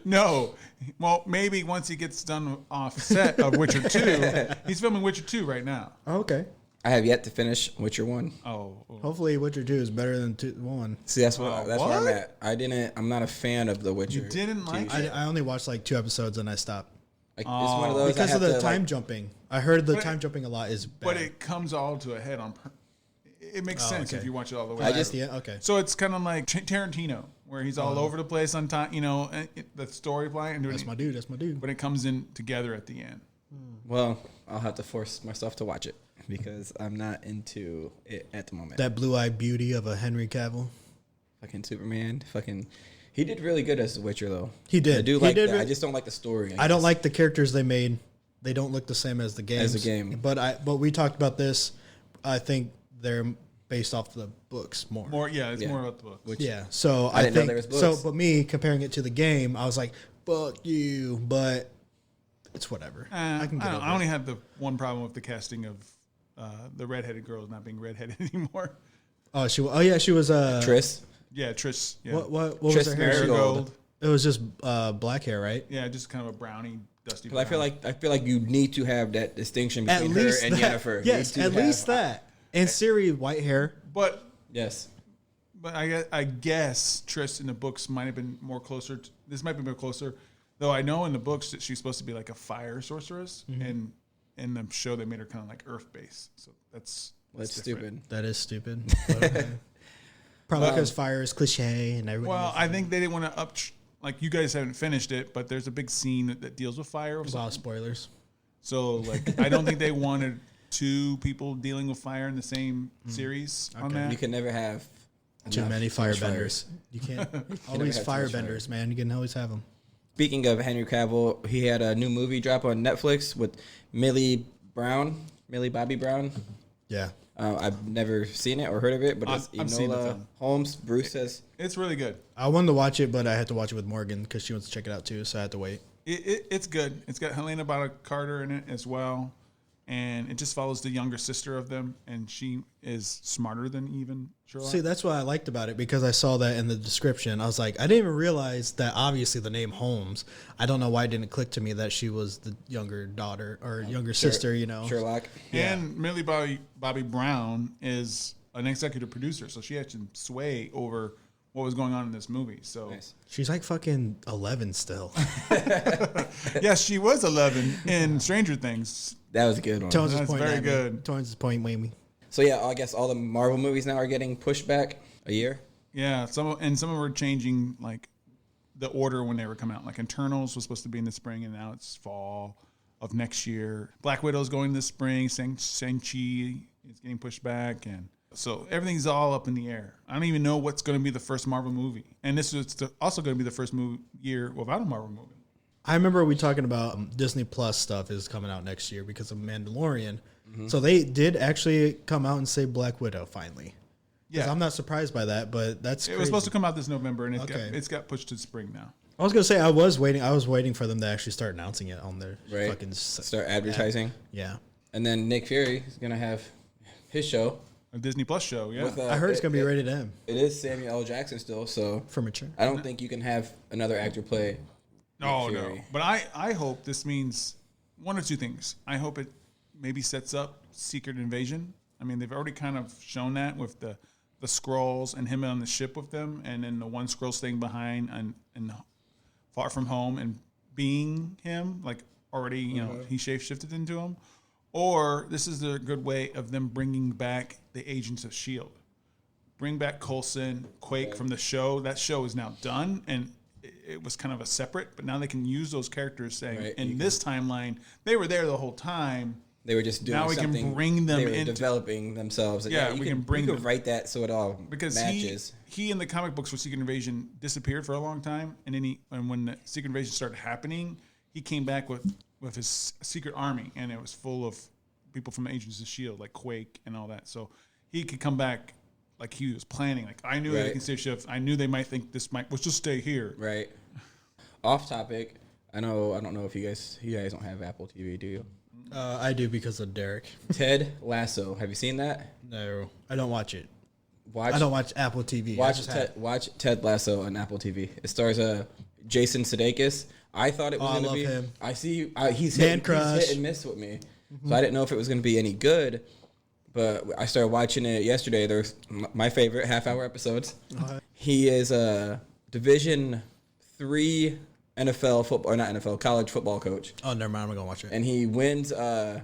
No. Well, maybe once he gets done off set of Witcher 2, he's filming Witcher 2 right now. Oh, okay. I have yet to finish Witcher 1. Oh. Hopefully, Witcher 2 is better than 1. See, that's where I'm what? at. I'm not a fan of The Witcher. You didn't like TV it? show. I only watched like 2 episodes and I stopped Like, it's one of those because I of have the to, time like, jumping. I heard the But it- time jumping a lot is bad. But it comes all to a head on. It makes sense okay. if you watch it all the way. I through. just- Yeah, okay. So it's kind of like Tarantino, where he's all over the place on time, you know, the story line and doing That's my dude. That's my dude. but it comes in together at the end. Well, I'll have to force myself to watch it because I'm not into it at the moment. That blue-eyed beauty of a Henry Cavill. Fucking Superman. He did really good as The Witcher, though. He did. I do like that. I just don't like the story. I don't like the characters they made. They don't look the same as the games. As the game. But we talked about this. I think they're based off the books more. More about the book. Yeah. So I didn't know there was books. So, but me comparing it to the game, I was like, "Fuck you!" But it's whatever. I only have the one problem with the casting of the redheaded girl not being redheaded anymore. Oh, she was Triss. Yeah, Trish. Yeah. What was Triss her hair? Marigold. It was just black hair, right? Yeah, just kind of a brownie, dusty. Because I feel like you need to have that distinction between her and Yennefer. Yes, at least that. And Ciri, white hair. But Yes. I guess Trish in the books might have been more closer. This might be more closer, though. I know in the books that she's supposed to be like a fire sorceress, and in the show they made her kind of like earth based. So that's stupid. That is stupid. But, okay. Probably because fire is cliche and everything. Well, I think they didn't want to like you guys haven't finished it, but there's a big scene that deals with fire. There's a lot of spoilers. So like I don't think they wanted two people dealing with fire in the same series on that. You can never have Too many much firebenders. You can't always have too much firebenders, man. You can always have them. Speaking of Henry Cavill, he had a new movie drop on Netflix with Millie Bobby Brown. Yeah. I've never seen it or heard of it, but it's I've seen the Enola film. Holmes. Bruce says It's really good. I wanted to watch it, but I had to watch it with Morgan because she wants to check it out too, so I had to wait. It's good. It's got Helena Bonham Carter in it as well, and it just follows the younger sister of them, and she is smarter than even Sherlock. See, that's what I liked about it because I saw that in the description. I was like, I didn't even realize that obviously the name Holmes. I don't know why it didn't click to me that she was the younger daughter or younger sister, you know. Sherlock. And Millie Bobby Brown is an executive producer, so she had some sway over what was going on in this movie. So Nice. She's like fucking 11 still. yes, she was 11 in Stranger Things. That was a good one. Tones is That's pointing very at me. good. Tones is pointing at me. So yeah, I guess all the Marvel movies now are getting pushed back a year. Yeah, some of them were changing like the order when they were coming out. Like Eternals was supposed to be in the spring, and now it's fall of next year. Black Widow's going this spring. Shang-Chi is getting pushed back, and so everything's all up in the air. I don't even know what's going to be the first Marvel movie, and this is also going to be the first year without a Marvel movie. I remember we talking about Disney Plus stuff is coming out next year because of Mandalorian. So they did actually come out and say Black Widow finally. Yeah, I'm not surprised by that, but that's It was supposed to come out this November, and Okay. it's got pushed to spring now. I was gonna say I was waiting for them to actually start announcing it on their Right. fucking Start advertising. Yeah, And then Nick Fury is gonna have his show. A Disney Plus show, yeah. With, I heard it's gonna be rated M It is Samuel L. Jackson still, so for mature. I don't think you can have another actor play. No, Nick no. Fury. But I hope this means one or two things. I hope it maybe sets up Secret Invasion. I mean, they've already kind of shown that with the Skrulls and him on the ship with them, and then the one Skrull staying behind and Far From Home and being him, like already, you know, he shape-shifted into him. Or this is a good way of them bringing back the Agents of S.H.I.E.L.D. Bring back Coulson, Quake from the show. That show is now done, and it was kind of a separate, but now they can use those characters saying, Right, in this timeline, they were there the whole time. They were just doing Now we can something. bring them They were into- developing themselves. And Yeah, we can bring you them. write that so it all Because matches. he in the comic books for Secret Invasion disappeared for a long time, and then and when the Secret Invasion started happening, he came back with his secret army, and it was full of people from Agents of S.H.I.E.L.D., like Quake and all that. So he could come back like he was planning. Like, I knew they Right. can stay shift. I knew they might think let's just stay here. Right. Off topic. I don't know if you guys don't have Apple TV, do you? I do because of Derek. Ted Lasso. Have you seen that? No, I don't watch it. Watch. I don't watch Apple TV. Watch Ted Lasso on Apple TV. It stars Jason Sudeikis. I thought it was I going to love be. him. I see. He's Man hit, crush. he's hit and miss with me, so I didn't know if it was going to be any good. But I started watching it yesterday. There's my favorite half-hour episodes. He is a Division III NFL football, or not NFL, college football coach, Oh, never mind. I'm gonna watch it. and he wins the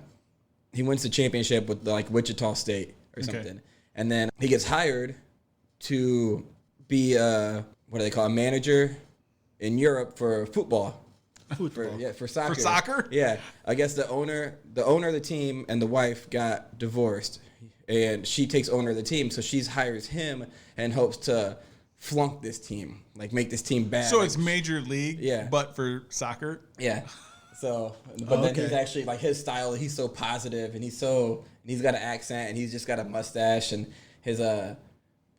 championship with like Wichita State or something. And then he gets hired to be what do they call a manager in Europe for football. for soccer. For soccer? Yeah, I guess the owner of the team and the wife got divorced, and she takes owner of the team, so she hires him and hopes to flunk this team, like make this team bad. So it's major league, Yeah. but for soccer. Yeah. So, but then he's actually like his style. He's so positive, and he's got an accent, and he's just got a mustache, and his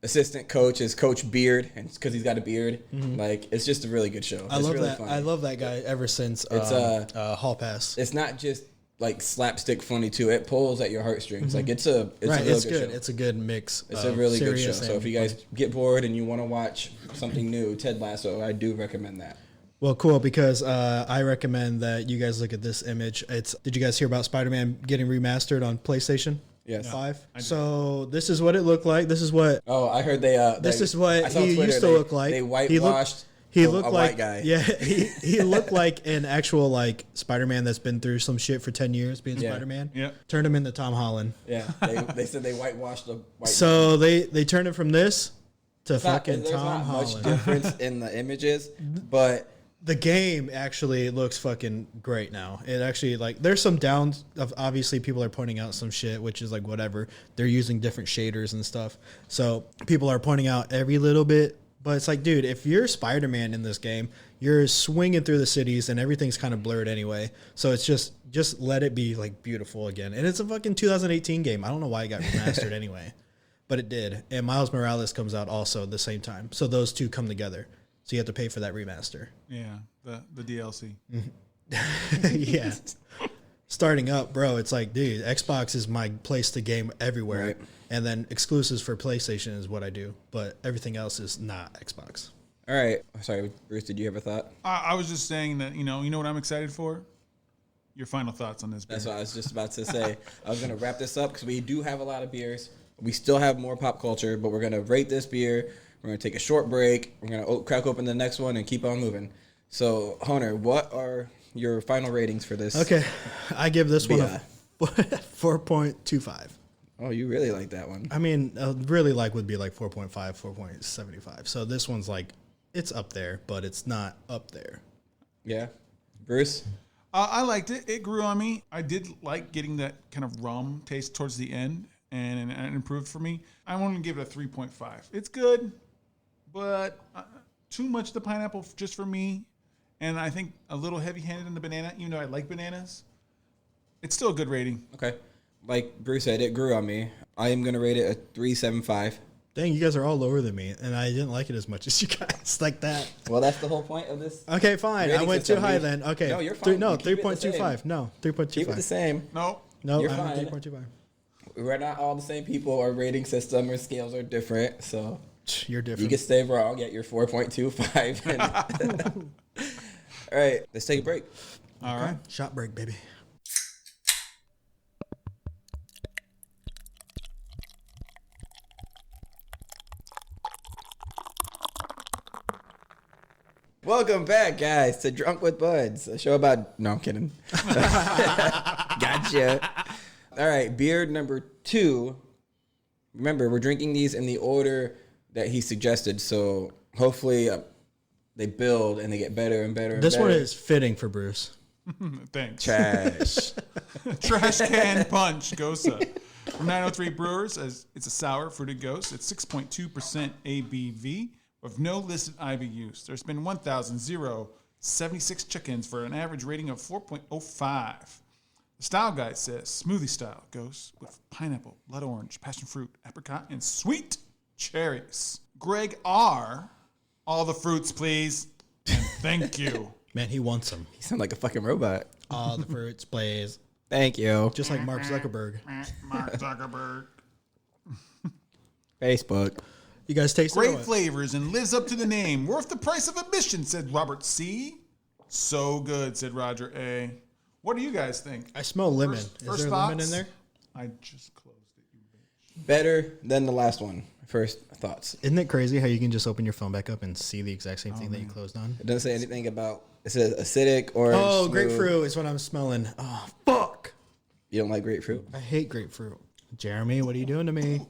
assistant coach is Coach Beard, and because he's got a beard, like it's just a really good show. I It's love really that. funny. I love that guy ever since Hall Pass. It's not just like slapstick funny too. It pulls at your heartstrings. Like it's a Right, real it's good good. show. It's a good mix. It's of a really good show. serious So if and you guys funny. get bored and you want to watch something new, Ted Lasso, I do recommend that. Well, cool, because I recommend that you guys look at this image. Did you guys hear about Spider-Man getting remastered on PlayStation? Yes. 5. So this is what it looked like. This is what Oh, I heard they. this is what I saw on he Twitter, used to look like. They whitewashed. He looked a like white guy. Yeah, he looked like an actual like Spider-Man that's been through some shit for 10 years being Yeah. Spider-Man. Yeah. Turned him into Tom Holland. Yeah, they said they whitewashed the white. So they turned it from this to It's not- fucking there's Tom not much Holland. difference in the images, but The game actually looks fucking great now. It actually, like, there's some downs of, obviously people are pointing out some shit, which is like whatever. They're using different shaders and stuff. So people are pointing out every little bit, but it's like, dude, if you're Spider-Man in this game, you're swinging through the cities and everything's kind of blurred anyway. So it's just let it be like beautiful again. And it's a fucking 2018 game. I don't know why it got remastered anyway, but it did. And Miles Morales comes out also at the same time. So those two come together. So you have to pay for that remaster. Yeah, the DLC. Yeah. Starting up, bro, it's like, dude, Xbox is my place to game everywhere. Right. And then exclusives for PlayStation is what I do. But everything else is not Xbox. all right. Sorry, Bruce. Did you have a thought? I was just saying that you know what I'm excited for. Your final thoughts on this beer. That's what I was just about to say. I was gonna wrap this up because we do have a lot of beers. We still have more pop culture, but we're gonna rate this beer. We're going to take a short break. We're going to crack open the next one and keep on moving. So, Hunter, what are your final ratings for this? Okay. I give this one Yeah. a 4.25. Oh, you really like that one. I mean, really like would be like 4.5, 4.75. So this one's like, it's up there, but it's not up there. Yeah. Bruce? I liked it. It grew on me. I did like getting that kind of rum taste towards the end, and it improved for me. I want to give it a 3.5. It's good, but too much the pineapple just for me. And I think a little heavy-handed in the banana, even though I like bananas. It's still a good rating. Okay. Like Bruce said, it grew on me. I am going to rate it a 3.75. Dang, you guys are all lower than me, and I didn't like it as much as you guys like that. Well, that's the whole point of this. Okay, fine. I Rating went too system. high then. Okay. No, you're fine. No, You keep it the 3.25. same. No, 3.25. Keep it the same. No. No, You're I'm fine. 3.25. We're not all the same people. Our rating system or scales are different. So You're you different. can stay wrong, get your 4.25. All right, let's take a break. All right. Shot break, baby. Welcome back, guys, to Drunk with Buds, a show about... No, I'm kidding. Gotcha. All right, beer number 2. Remember, we're drinking these in the order that he suggested, so hopefully they build and they get better and better and This better. one is fitting for Bruce. Thanks. Trash. Trash Can Punch Gosa. From 903 Brewers, as it's a sour fruited ghost. It's 6.2% ABV with no listed IBUs. There's been 1,076 chickens for an average rating of 4.05. The style guide says smoothie style ghost with pineapple, blood orange, passion fruit, apricot, and sweet cherries. Greg R. All the fruits, please. And thank you. Man, he wants them. You sound like a fucking robot. All the fruits, please. Thank you. Just like Mark Zuckerberg. Mark Zuckerberg. Facebook. You guys taste Great it? flavors and lives up to the name. Worth the price of admission, said Robert C. So good, said Roger A. What do you guys think? I smell lemon. First Is there lemon thoughts? in there? I just closed it, you bitch. Better than the last one. First thoughts. Isn't it crazy how you can just open your phone back up and see the exact same thing that you closed on? It doesn't say anything about... It says acidic, orange, Oh, smooth. grapefruit is what I'm smelling. Oh, fuck. You don't like grapefruit? I hate grapefruit. Jeremy, what are you doing to me?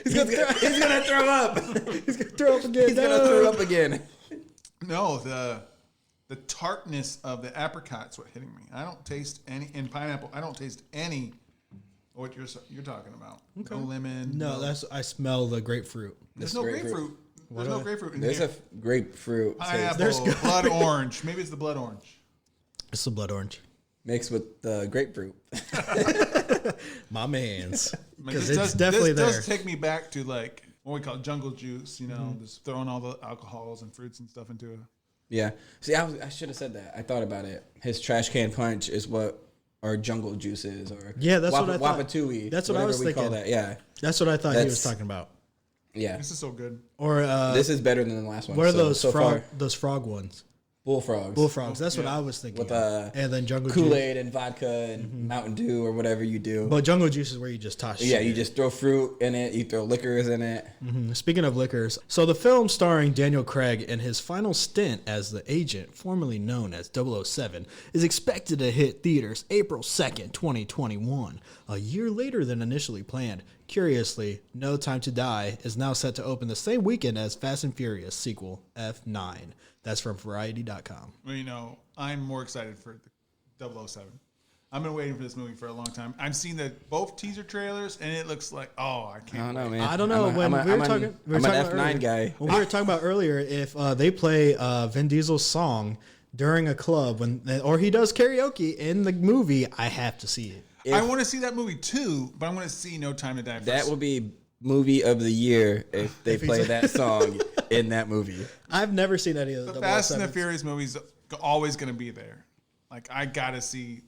He's gonna throw up. He's going to throw up again. He's gonna throw up again. No, the the tartness of the apricot's what hitting me. I don't taste any in pineapple. I don't taste any of what you're talking about. Okay. No lemon. No, I smell the grapefruit. There's no grapefruit. There's no grapefruit in There's here. a grapefruit Pineapple, There's blood orange. Maybe it's the blood orange. It's the blood orange. mixed with the grapefruit. My man's. Because This it's definitely there. This does take me back to like what we call jungle juice, you know, just throwing all the alcohols and fruits and stuff into it. Yeah. See, I should have said that. I thought about it. His trash can punch is what our jungle juice is, or yeah, that's what I thought. Wapatui. That's what I was thinking. Call that. Yeah. That's what I thought he was talking about. Yeah. This is so good. Or this is better than the last one. What are those frog ones? Bullfrogs. Bullfrogs. That's what I was thinking. With and then jungle Kool-Aid juice. and vodka and Mountain Dew or whatever you do. But jungle juice is where you just toss. Yeah, shit. you just throw fruit in it. You throw liquors in it. Mm-hmm. Speaking of liquors, so the film starring Daniel Craig in his final stint as the agent, formerly known as 007, is expected to hit theaters April 2nd, 2021, a year later than initially planned. Curiously, No Time to Die is now set to open the same weekend as Fast and Furious sequel F9. That's from Variety.com. Well, you know, I'm more excited for the 007. I've been waiting for this movie for a long time. I've seen both teaser trailers, and it looks like, I can't. I don't know, man. I don't know. I'm I'm an F9 guy. When we were talking about earlier, if they play Vin Diesel's song during a club, or he does karaoke in the movie, I have to see it. I want to see that movie too, but I want to see No Time to Die first. That will be movie of the year if they play that song in that movie. I've never seen any of the Fast and the Furious movies always going to be there. Like, I got to see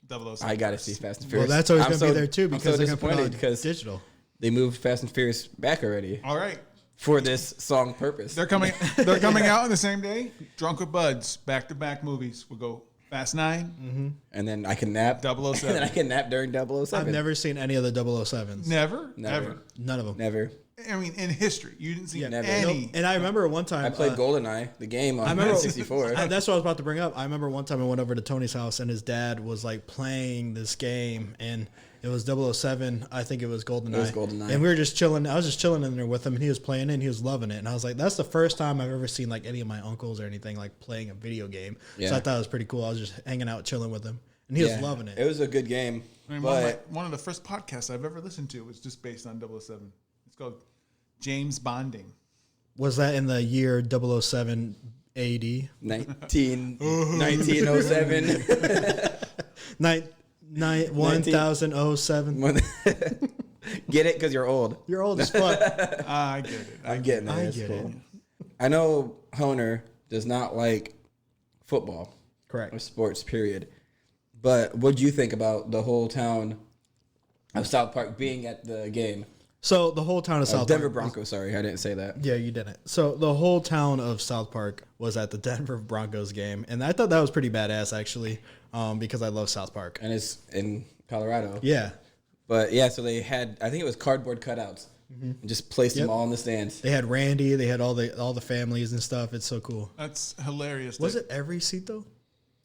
007. I got to see Fast and Furious. Well, that's always going to be there too because they're going to put it on because digital. They moved Fast and Furious back already. All right. For this song purpose. They're coming out on the same day. Drunk with Buds, back-to-back movies. We'll go Fast 9. And then I can nap. 007. And then I can nap during 007. I've never seen any of the 007s. Never? Never. None of them. Never. I mean, in history, you didn't see never. any. Nope. And I remember one time I played GoldenEye, the game on 64. That's what I was about to bring up. I remember one time I went over to Tony's house and his dad was like playing this game and it was 007. I think it was GoldenEye. It was GoldenEye. And we were just chilling. I was just chilling in there with him and he was playing it and he was loving it. And I was like, that's the first time I've ever seen like any of my uncles or anything like playing a video game. Yeah. So I thought it was pretty cool. I was just hanging out, chilling with him. And he was loving it. It was a good game. I mean, one of the first podcasts I've ever listened to was just based on 007. It's called James Bonding. Was that in the year 007 AD? 1907. 1007. Get it? Because you're old. You're old as fuck. I get it. I'm getting it. I It's get cool. it. I know Honer does not like football. Correct. Or sports, period. But what do you think about the whole town of South Park being at the game? So the whole town of South Denver Park. Broncos, sorry, I didn't say that. Yeah, you didn't. So the whole town of South Park was at the Denver Broncos game. And I thought that was pretty badass, actually, because I love South Park. And it's in Colorado. Yeah. But yeah, so they had, I think it was cardboard cutouts. And just placed them all in the stands. They had Randy. They had all the families and stuff. It's so cool. That's hilarious. Was it every seat, though?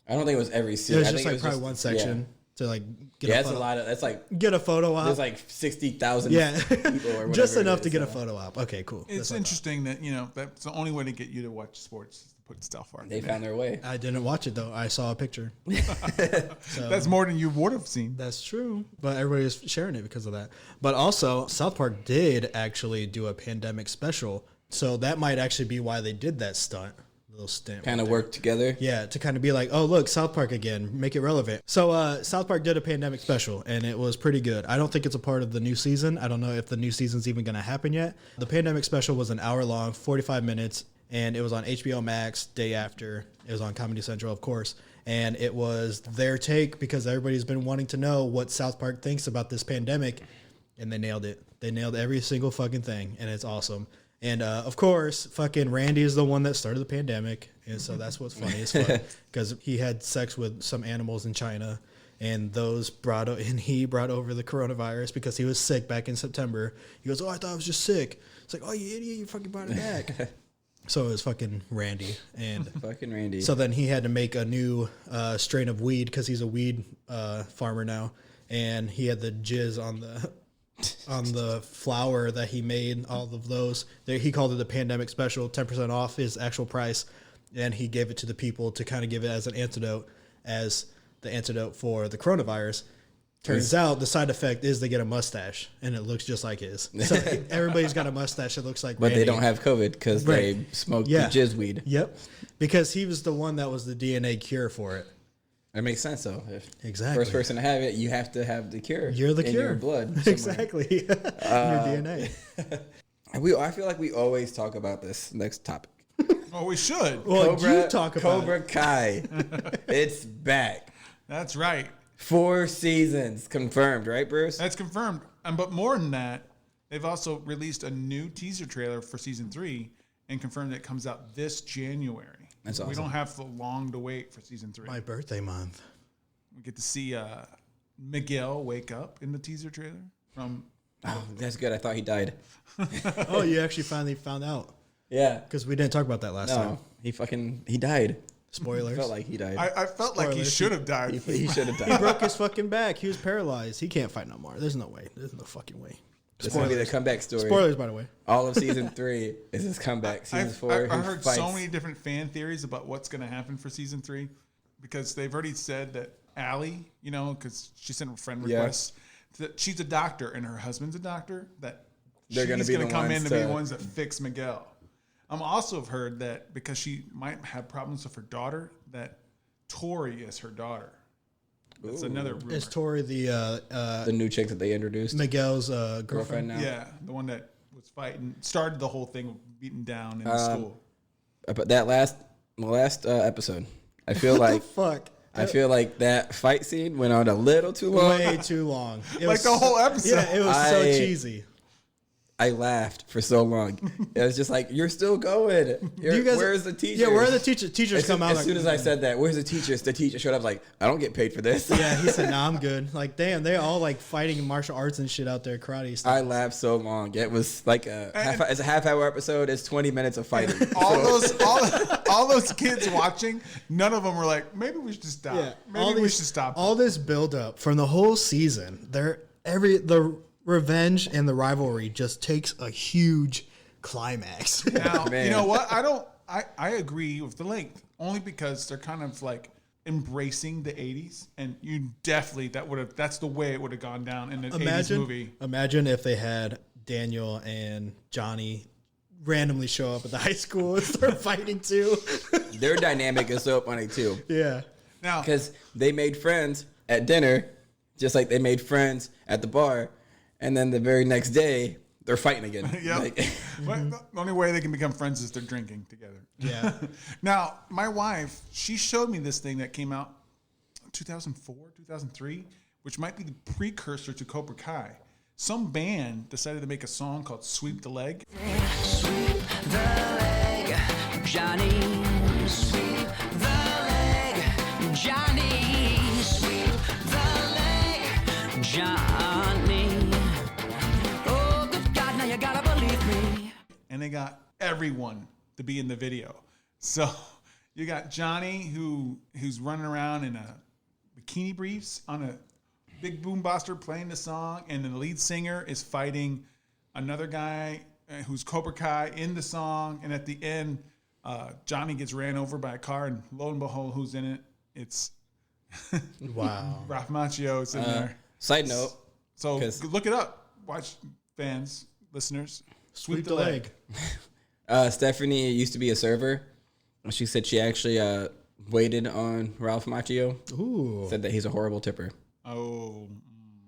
I don't think it was every seat. It was I just think like probably one section to like get a photo. a lot of, that's like, Get a photo op. there's like 60,000 yeah. people or whatever. Just enough to get a photo op. Okay, cool. It's interesting that, you know, that's the only way to get you to watch sports is to put South Park. They found their way. I didn't watch it, though. I saw a picture. That's more than you would have seen. That's true. But everybody was sharing it because of that. But also, South Park did actually do a pandemic special. So that might actually be why they did that stunt. Little stint. Kind of worked together. Yeah, to kind of be like, oh, look, South Park again. Make it relevant. So South Park did a pandemic special, and it was pretty good. I don't think it's a part of the new season. I don't know if the new season's even going to happen yet. The pandemic special was an hour long, 45 minutes, and it was on HBO Max day after. It was on Comedy Central, of course. And it was their take because everybody's been wanting to know what South Park thinks about this pandemic, and they nailed it. They nailed every single fucking thing, and it's awesome. And, of course, fucking Randy is the one that started the pandemic. And so that's what's funny as fuck. Because he had sex with some animals in China. And he brought over the coronavirus because he was sick back in September. He goes, I thought I was just sick. It's like, oh, you idiot, you fucking brought it back. So it was fucking Randy. And fucking Randy. So then he had to make a new strain of weed because he's a weed farmer now. And he had the jizz on the flour that he made, all of those. He called it the pandemic special, 10% off his actual price. and he gave it to the people to kind of give it as the antidote for the coronavirus. Turns out the side effect is they get a mustache, and it looks just like his. So everybody's got a mustache that looks like But Randy. they don't have COVID because they smoked the jizz weed. Yep. Because he was the one that was the DNA cure for it. That makes sense, though. If Exactly. first person to have it, you have to have the cure. You're the in cure. your blood. somewhere. Exactly. In your DNA. I feel like we always talk about this next topic. Oh, we should. Well, you talk about Cobra Kai. It's back. That's right. 4 seasons confirmed, right, Bruce? That's confirmed. But more than that, they've also released a new teaser trailer for season 3 and confirmed that it comes out this January. That's We awesome. don't have long to wait for season 3. my birthday month. We get to see Miguel wake up in the teaser trailer from. Oh, that's good. I thought he died. Oh, you actually finally found out. Yeah. Because we didn't talk about that last time. No, he died. Spoilers. Felt like he died. I felt like he Spoilers. should have died. He should have He died. broke his fucking back. He was paralyzed. He can't fight no more. There's no way. There's no fucking way. It's going to be the comeback story. Spoilers, by the way. All of season 3 is his comeback. Season 4, I he heard fights. so many different fan theories about what's going to happen for season 3 because they've already said that Allie, because she sent a friend request, that she's a doctor and her husband's a doctor, that They're gonna she's be going the to come in ones to be the to- ones that fix Miguel. I'm also have heard that because she might have problems with her daughter, that Tori is her daughter. That's another rumor. Is Tori the new chick that they introduced. Miguel's girlfriend girlfriend? now. Yeah, the one that was fighting, started the whole thing of beating down in the school. But that last episode, I feel like Fuck. that fight scene went on a little too long. Way too long. It Like was the whole episode. Yeah, it was so cheesy. I laughed for so long. It was just like, you're still going. Where's the teacher? Yeah, where are the teachers? Teachers come out. As soon as I said that, where's the teachers? The teacher showed up like, I don't get paid for this. Yeah, he said, "Nah, I'm good." Like, damn, they're all like fighting martial arts and shit out there, karate stuff. I laughed so long. It was like it's a half-hour episode. It's 20 minutes of fighting. all those kids watching, none of them were like, maybe we should stop. Yeah, Maybe we should stop. All this build up from the whole season. The revenge and the rivalry just takes a huge climax. Now, Man. you know what? I agree with the length only because they're kind of like embracing the 80s, and you definitely that's the way it would have gone down in the 80s movie. Imagine if they had Daniel and Johnny randomly show up at the high school and start fighting too. Their dynamic is so funny too. Yeah. Now, Because they made friends at dinner, just like they made friends at the bar, and then the very next day they're fighting again. yeah, Like, the only way they can become friends is they're drinking together. Yeah. Now, my wife, she showed me this thing that came out 2004, 2003, which might be the precursor to Cobra Kai. Some band decided to make a song called Sweep the Leg. Sweep the leg, Johnny. Sweep the leg, Johnny. Sweep the leg, Johnny. Oh, good God, now you gotta believe me. And they got everyone to be in the video. So you got Johnny who's running around in a bikini briefs on a big boombuster playing the song, and then the lead singer is fighting another guy who's Cobra Kai in the song, and at the end, Johnny gets ran over by a car, and lo and behold, who's in it? It's Wow. Ralph Macchio's in there. side note, So 'cause- look it up. Watch, fans, listeners. Sweep the leg. Stephanie used to be a server. She said she actually waited on Ralph Macchio. Ooh. Said that he's a horrible tipper. Oh,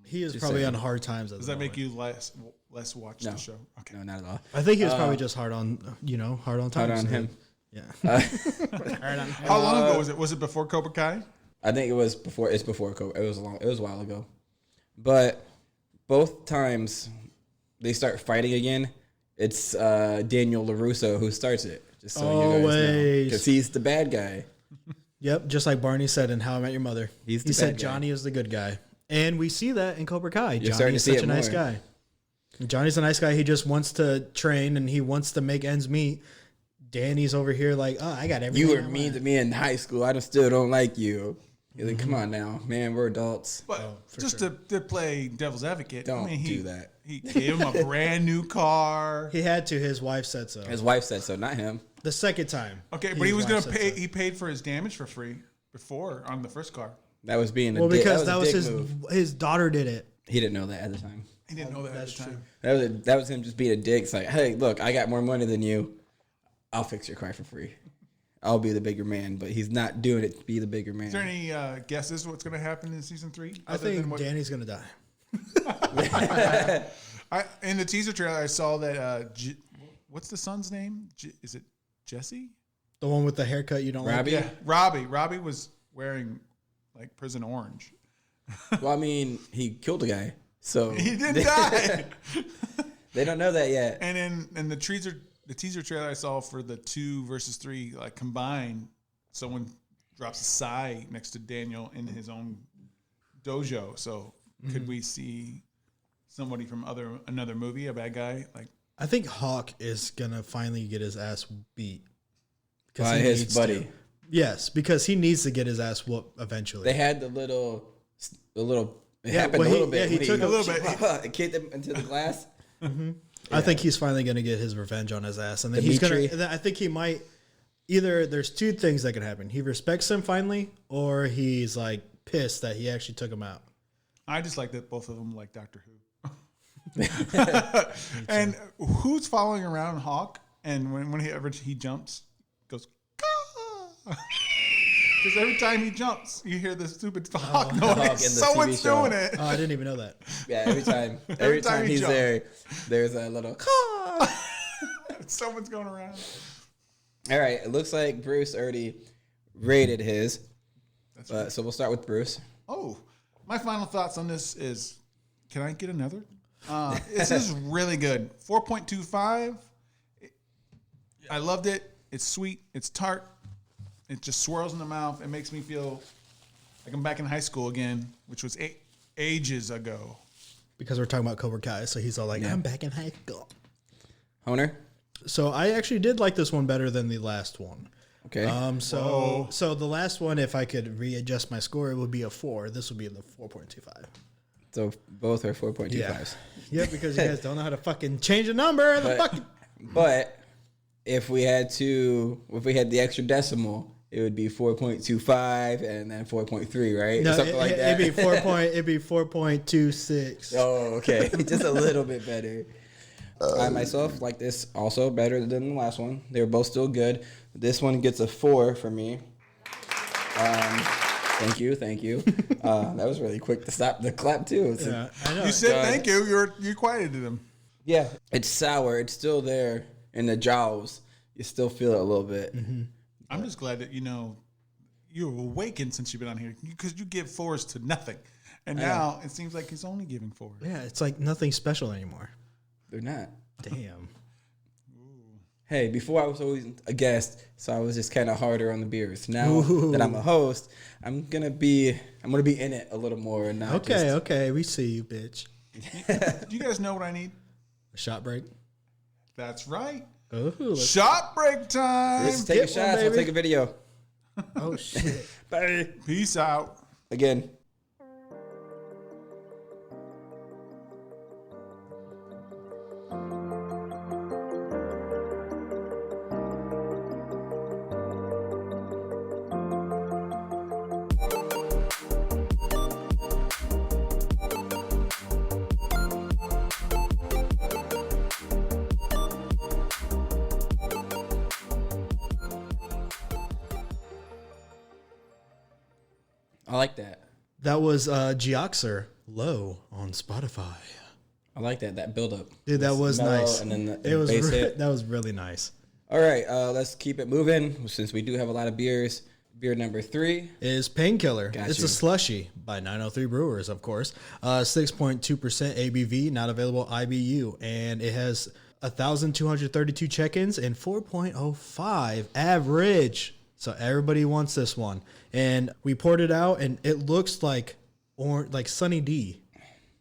He is Just probably saying. on hard times. does that make you less watch the show? Okay. No, not at all. I think he was probably just hard on times. Hard on him. Yeah. How long ago was it? Was it before Cobra Kai? I think it was before. It's before COVID. It was a while ago. But both times they start fighting again, it's Daniel LaRusso who starts it. Just so you guys know, Always. because he's the bad guy. Yep, just like Barney said in How I Met Your Mother. He's the he said bad guy. Johnny is the good guy. And we see that in Cobra Kai. You're Johnny starting is to see such it a nice more. guy. Johnny's a nice guy. He just wants to train and he wants to make ends meet. Danny's over here like, oh, I got everything. You were I mean want. to me in high school. I still don't like you. You're like, come on now, man, we're adults. But just to play devil's advocate, Don't do that. He gave him a brand new car. He had to. His wife said so. His wife said so, not him. The second time. Okay, but he was going to pay. He paid for his damage for free before on the first car. That was being a Well, dick. because that was his daughter did it. He didn't know that at the time. He didn't know that at the time. That was him just being a dick. It's like, hey, look, I got more money than you. I'll fix your car for free. I'll be the bigger man, but he's not doing it to be the bigger man. Is there any guesses what's going to happen in season 3? I think Danny's going to die. In the teaser trailer, I saw that. What's the son's name? Is it Jesse? The one with the haircut you don't Robbie? like? Yeah, Robbie. Robbie was wearing like prison orange. Well, I mean, he killed a guy, so He didn't die. they don't know that yet. And in the teaser trailer I saw for the 2 versus 3 like combined, someone drops a sigh next to Daniel in his own dojo. So could we see somebody from another movie, a bad guy? Like, I think Hawk is going to finally get his ass beat. By he his needs buddy. to. Yes, because he needs to get his ass whooped eventually. They had the little. It happened well, a little bit. he when took a little bit. It kicked him into the glass. I think he's finally going to get his revenge on his ass, and then he's going to. I think he might. Either there's 2 things that could happen: he respects him finally, or he's like pissed that he actually took him out. I just like that both of them like Doctor Who. And who's following around Hawk? And when he jumps, goes because every time he jumps, you hear this stupid Hawk noise. Someone's doing it. Oh, I didn't even know that. Yeah, every time he he's jumps. there, there's a little. Someone's going around. All right, it looks like Bruce already rated his. So we'll start with Bruce. Oh, my final thoughts on this is, can I get another? This is really good. 4.25. I loved it. It's sweet. It's tart. It just swirls in the mouth. It makes me feel like I'm back in high school again, which was ages ago. Because we're talking about Cobra Kai, so he's all like, I'm back in high school. Honer? So I actually did like this one better than the last one. Okay. So the last one, if I could readjust my score, it would be a 4. This would be the 4.25. So both are 4.25s. Yeah, because you guys don't know how to fucking change a number. But if we had the extra decimal, it would be 4.25 and then 4.3, right? No, Something like that. It'd be 4.26. Oh, okay. Just a little bit better. I myself like this also better than the last one. They were both still good. This one gets a 4 for me. Thank you. That was really quick to stop the clap too. I know. You said thank you. You quieted them. Yeah, it's sour. It's still there in the jaws. You still feel it a little bit. Mm-hmm. I'm just glad that you're awakened since you've been on here because you give 4s to nothing, and now it seems like he's only giving 4s. Yeah, it's like nothing special anymore. They're not. Damn. Hey, before I was always a guest, so I was just kind of harder on the beers. Now that I'm a host, I'm gonna be in it a little more. And not Okay, we see you, bitch. Do you guys know what I need? A shot break. That's right. Oh, Shot break time. Let's take a Get one, shot. I'll baby. take a video. oh shit. Bye. Peace out. Again. I like that. That was Geoxer Low on Spotify. I like that build up. Dude, that was mellow, nice. And then the It was bass hit. that was really nice. All right, let's keep it moving since we do have a lot of beers. Beer number 3 is Painkiller. Got It's you. a slushy by 903 Brewers, of course. 6.2% ABV, not available IBU, and it has 1,232 check-ins and 4.05 average. So everybody wants this one, and we poured it out, and it looks like Sunny D.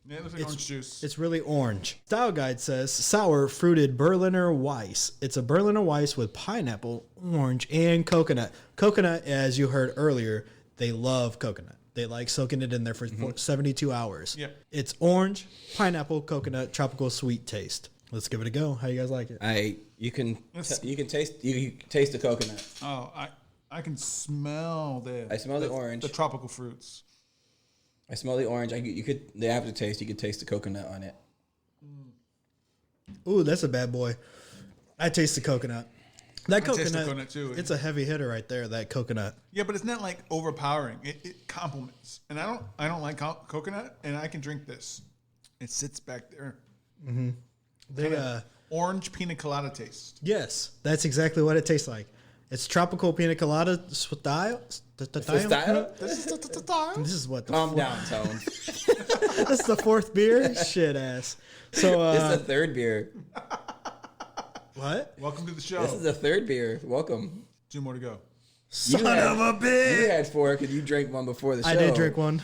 Yeah, it looks like orange juice. It's really orange. Style guide says sour fruited Berliner Weiss. It's a Berliner Weiss with pineapple, orange, and coconut. Coconut, as you heard earlier, they love coconut. They like soaking it in there for 72 hours. Yep. It's orange, pineapple, coconut, tropical sweet taste. Let's give it a go. How you guys like it? You can taste the coconut. Oh, I can smell I smell the orange. The tropical fruits. I smell the orange. The aftertaste. You could taste the coconut on it. Ooh, that's a bad boy. I taste the coconut. That taste the coconut, coconut too. It's a heavy hitter right there. That coconut. Yeah, but it's not like overpowering. It complements, and I don't like coconut, and I can drink this. It sits back there. Mm-hmm. They orange pina colada taste. Yes, that's exactly what it tastes like. It's tropical pina colada style. Style? This is what the calm down, Towne. This is the fourth beer. Shit ass. So it's the third beer. What? Welcome to the show. This is the third beer. Welcome. 2 more to go. Son of a bitch. You had 4 because you drank one before the show. I did drink one.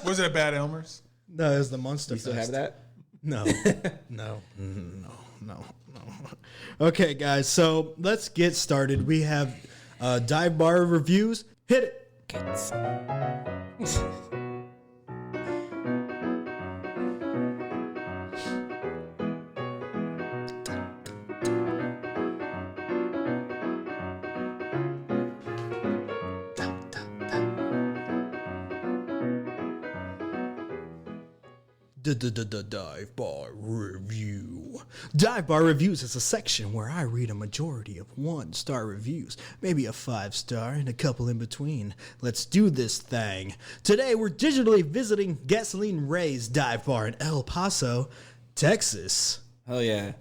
Was it a Bad Elmer's? No, it was the Monster You still Fest. have that? No. No. Okay, guys. So let's get started. We have dive bar reviews. Hit it. Dive Bar Review. Dive Bar Reviews is a section where I read a majority of 1-star reviews, maybe a 5-star and a couple in between. Let's do this thing. Today we're digitally visiting Gasoline Ray's Dive Bar in El Paso, Texas. Oh yeah.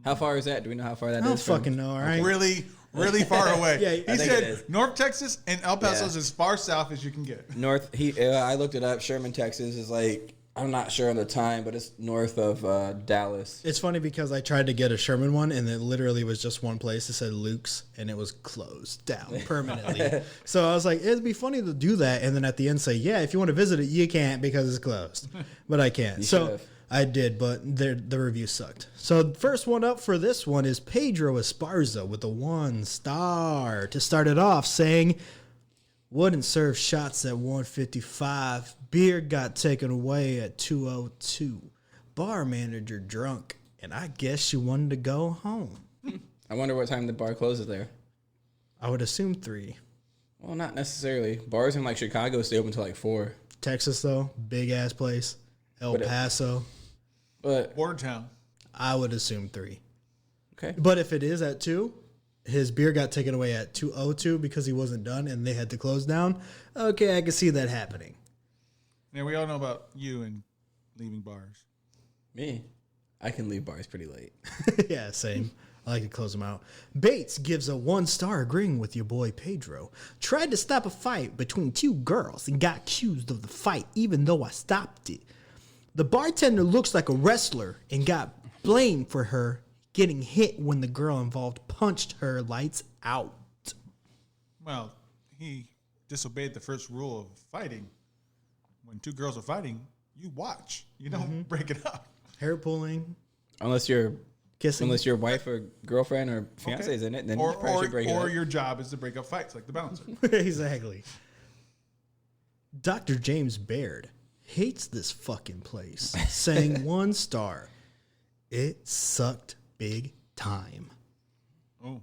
How far is that? Do we know how far that is? I don't fucking know, all right? Really far away. Yeah, he said North Texas and El Paso is as far south as you can get. I looked it up. Sherman, Texas is like, I'm not sure on the time, but it's north of Dallas. It's funny because I tried to get a Sherman one, and it literally was just one place. It said Luke's, and it was closed down permanently. So I was like, it'd be funny to do that, and then at the end say, yeah, if you want to visit it, you can't because it's closed. But I can't. So I did, but the review sucked. So the first one up for this one is Pedro Esparza with a 1 star to start it off, saying, wouldn't serve shots at 155. Beer got taken away at 202. Bar manager drunk, and I guess she wanted to go home. I wonder what time the bar closes there. I would assume 3. Well, not necessarily. Bars in like Chicago stay open until like 4. Texas though, big ass place. El Paso, but Border town. I would assume 3. Okay. But if it is at 2, his beer got taken away at 2:02 because he wasn't done and they had to close down. Okay, I can see that happening. Yeah, we all know about you and leaving bars. Me, I can leave bars pretty late. Yeah, same. I like to close them out. Bates gives a 1 star agreeing with your boy Pedro. Tried to stop a fight between 2 girls and got accused of the fight even though I stopped it. The bartender looks like a wrestler and got blamed for her getting hit when the girl involved punched her lights out. Well, he disobeyed the first rule of fighting. When 2 girls are fighting, you watch. You don't break it up. Hair pulling. Unless you're kissing. Unless your wife or girlfriend or fiance is in it, then you probably should break it up. Or your job is to break up fights like the bouncer. Exactly. Dr. James Baird hates this fucking place, saying 1 star. It sucked big time. Oh,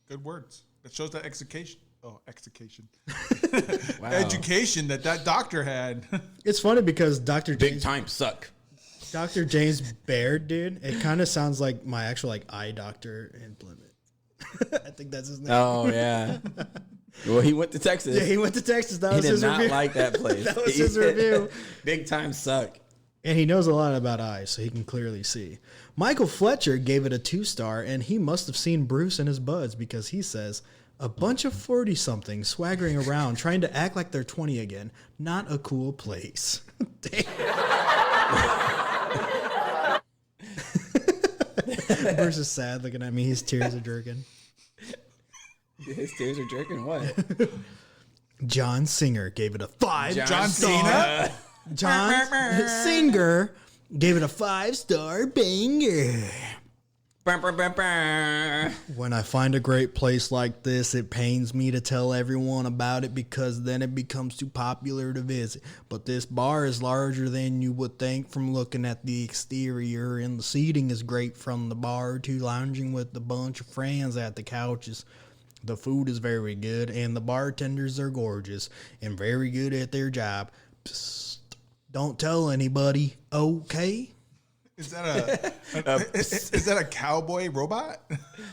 good words. That shows that execution. Oh, execution. Wow. Education that doctor had. It's funny because Dr. Big James, time suck. Dr. James Baird, dude, it kind of sounds like my actual like eye doctor in Plymouth. I think that's his name. Oh, yeah. Well, he went to Texas. Yeah, he went to Texas. That was his review. He did not like that place. That was his review. Big time suck. And he knows a lot about eyes, so he can clearly see. Michael Fletcher gave it a 2 star, and he must have seen Bruce and his buds because he says, a bunch of 40-somethings swaggering around trying to act like they're 20 again. Not a cool place. Damn. Bruce is sad looking at me. His tears are jerking. His tears are jerking? What? John Singer gave it a 5. John Cena? John Singer gave it a 5-star banger. When I find a great place like this, it pains me to tell everyone about it because then it becomes too popular to visit. But this bar is larger than you would think from looking at the exterior, and the seating is great from the bar to lounging with a bunch of friends at the couches. The food is very good, and the bartenders are gorgeous and very good at their job. Psst, don't tell anybody, okay? Is that a cowboy robot?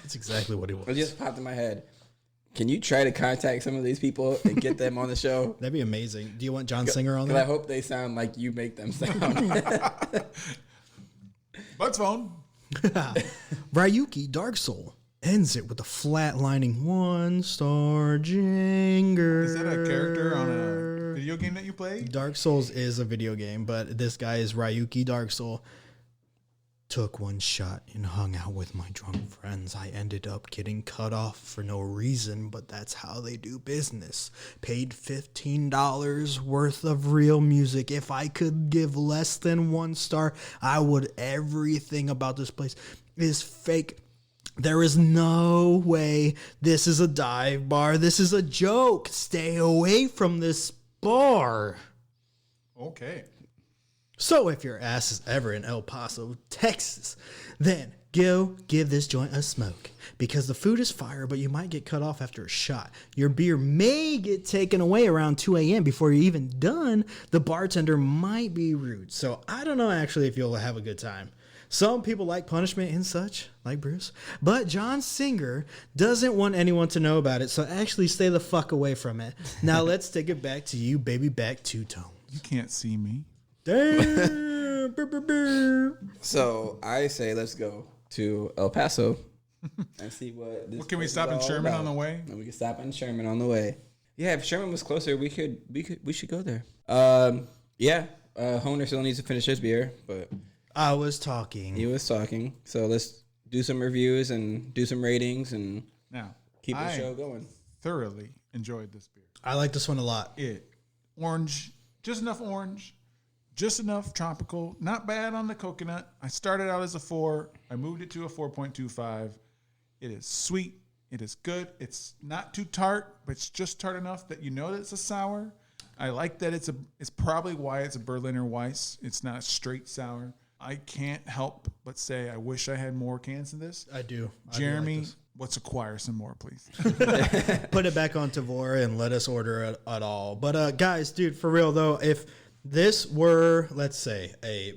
That's exactly what it was. It just popped in my head. Can you try to contact some of these people and get them on the show? That'd be amazing. Do you want John Singer on Because I there? hope they sound like you make them sound. Bud's phone. Ryuki Dark Soul ends it with a flatlining 1-star jinger. Is that a character on a video game that you play? Dark Souls is a video game, but this guy is Ryuki Dark Soul. Took one shot and hung out with my drunk friends. I ended up getting cut off for no reason, but that's how they do business. Paid $15 worth of real music. If I could give less than 1 star, I would. Everything about this place is fake. There is no way this is a dive bar. This is a joke. Stay away from this bar. Okay. So if your ass is ever in El Paso, Texas, then go give this joint a smoke. Because the food is fire, but you might get cut off after a shot. Your beer may get taken away around 2 a.m. before you're even done. The bartender might be rude. So I don't know actually if you'll have a good time. Some people like punishment and such, like Bruce. But John Singer doesn't want anyone to know about it, so actually stay the fuck away from it. Now let's take it back to you, baby, back to Tone. You can't see me. Damn. So I say let's go to El Paso and see what this Can we place stop is in all Sherman about. on the way? And we can stop in Sherman on the way. Yeah, if Sherman was closer, we should go there. Honer still needs to finish his beer, but I was talking. he was talking. So let's do some reviews and do some ratings and Now, keep the I show going. thoroughly enjoyed this beer. I like this one a lot. Orange, just enough orange, just enough tropical. Not bad on the coconut. I started out as a 4. I moved it to a 4.25. It is sweet. It is good. It's not too tart, but it's just tart enough that you know that it's a sour. I like that it's probably why it's a Berliner Weiss. It's not a straight sour. I can't help but say I wish I had more cans of this. I do. Jeremy, let's acquire some more, please. Put it back on Tavour and let us order it at all. But guys, dude, for real though, if this were, let's say, they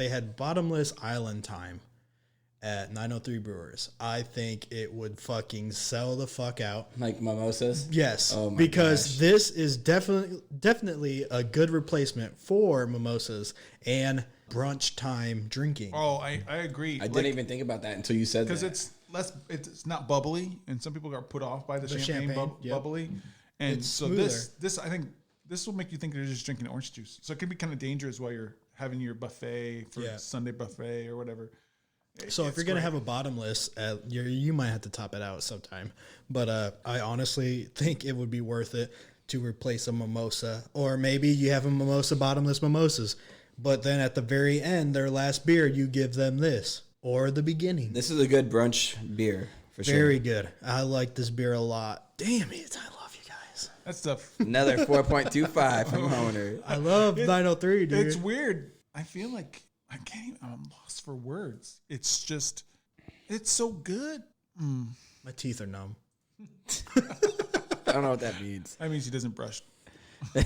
had bottomless island time at 903 Brewers, I think it would fucking sell the fuck out. Like mimosas? Yes, Oh my because gosh. this is definitely a good replacement for mimosas and brunch time drinking. Oh, I agree. I didn't even think about that until you said that. Because it's not bubbly, and some people are put off by the champagne, yep. bubbly. And It's so smoother. this I think this will make you think you're just drinking orange juice. So it can be kind of dangerous while you're having your buffet for Sunday buffet or whatever. So if you're going to have a bottomless, you might have to top it out sometime. But I honestly think it would be worth it to replace a mimosa. Or maybe you have a mimosa, bottomless mimosas. But then at the very end, their last beer, you give them this. Or the beginning. This is a good brunch beer, for sure. Very good. I like this beer a lot. Damn it. I love you guys. That's tough. Another 4.25 from Honer. I love 903, dude. It's weird. I feel like I can't even, I'm lost for words. It's just, it's so good. My teeth are numb. I don't know what that means. That means he doesn't brush. I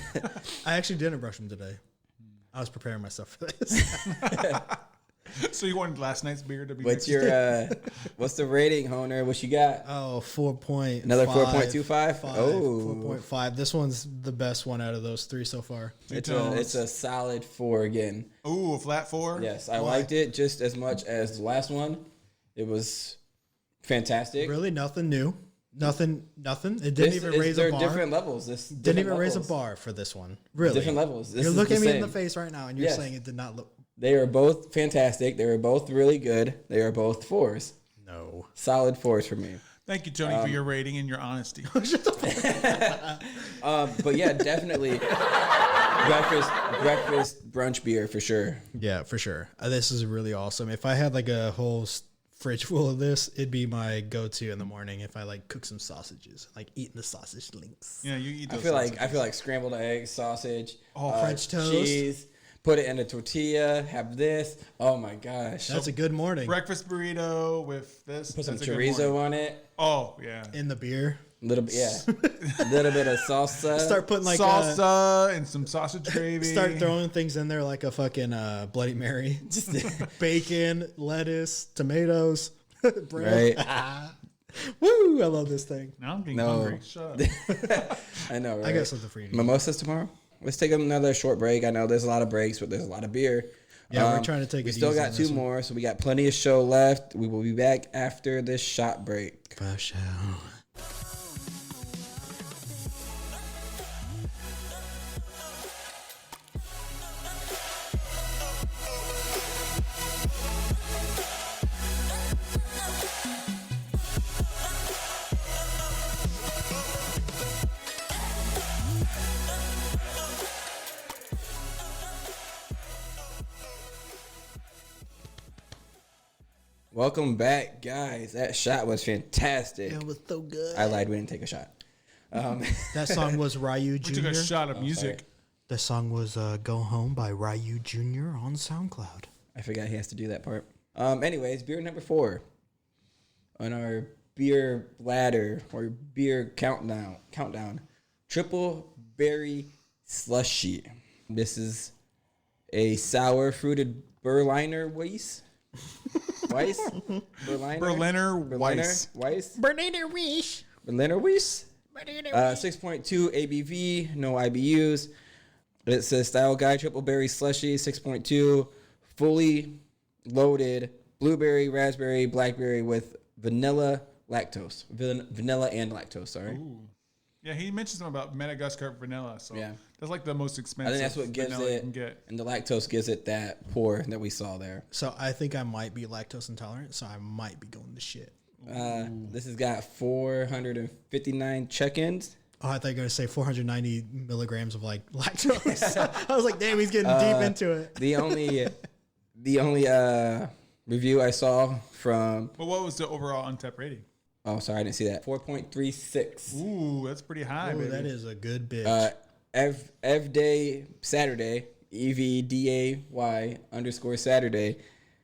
actually didn't brush them today. I was preparing myself for this. So you wanted last night's beer to be What's next? your what's the rating, Honer? What you got? Oh, 4.5. Another 4.25? Oh. 4.5. This one's the best one out of those 3 so far. It's a solid 4 again. Ooh, a flat 4? Yes, I liked it just as much as the last one. It was fantastic. Really, nothing new. Nothing. It didn't even raise a bar. Different levels. Didn't even raise a bar for this one. Really. Different levels. This You're is looking the me in same. the face right now and you're Yes. saying it did not look. They are both fantastic. They were both really good. They are both 4s. No. Solid 4s for me. Thank you, Tony, for your rating and your honesty. But yeah, definitely breakfast brunch beer for sure. Yeah, for sure. This is really awesome. If I had like a whole fridge full of this, it'd be my go-to in the morning if I like cook some sausages, like eating the sausage links. Yeah, you eat those I feel like scrambled eggs, sausage, French toast, cheese. Put it in a tortilla. Have this. Oh my gosh, that's a good morning. Breakfast burrito with this. put some chorizo on it. Oh yeah. In the beer, A little bit, yeah. A little bit of salsa. start putting like salsa and some sausage gravy. Start throwing things in there like a fucking Bloody Mary. Just bacon, lettuce, tomatoes, bread. Right. Woo! I love this thing. Now I'm getting hungry. Shut up. I know, right? I got something for you. Mimosas tomorrow. Let's take another short break. I know there's a lot of breaks, but there's a lot of beer. Yeah, we're trying to take it easy. We still got two more, so we got plenty of show left. We will be back after this shot break. For sure. Welcome back, guys. That shot was fantastic. It was so good. I lied. We didn't take a shot. That song was Ryu Jr. We took a shot of music. Sorry. The song was Go Home by Ryu Jr. on SoundCloud. I forgot he has to do that part. Anyways, beer number 4 on our beer ladder or beer countdown. Triple Berry Slushy. This is a sour fruited Berliner Weiss. Berliner Weiss. Berliner Weiss. Berliner Weiss. 6.2 ABV, no IBUs. It says Style Guide Triple Berry Slushy, 6.2, fully loaded blueberry, raspberry, blackberry with vanilla lactose. Vanilla and lactose, sorry. Ooh. Yeah, he mentioned something about Madagascar vanilla. So Yeah. that's like the most I expensive think that's what gives vanilla you it, can get. and the lactose gives it that pour that we saw there. So I think I might be lactose intolerant, so I might be going to shit. This has got 459 check-ins. Oh, I thought you were going to say 490 milligrams of like lactose. I was like, damn, he's getting deep into it. The only review I saw from, But what was the overall Untappd rating? oh, sorry, I didn't see that. 4.36. Ooh, that's pretty high, Oh, baby. that is a good bitch. Ev Day Saturday, EVDAY_Saturday,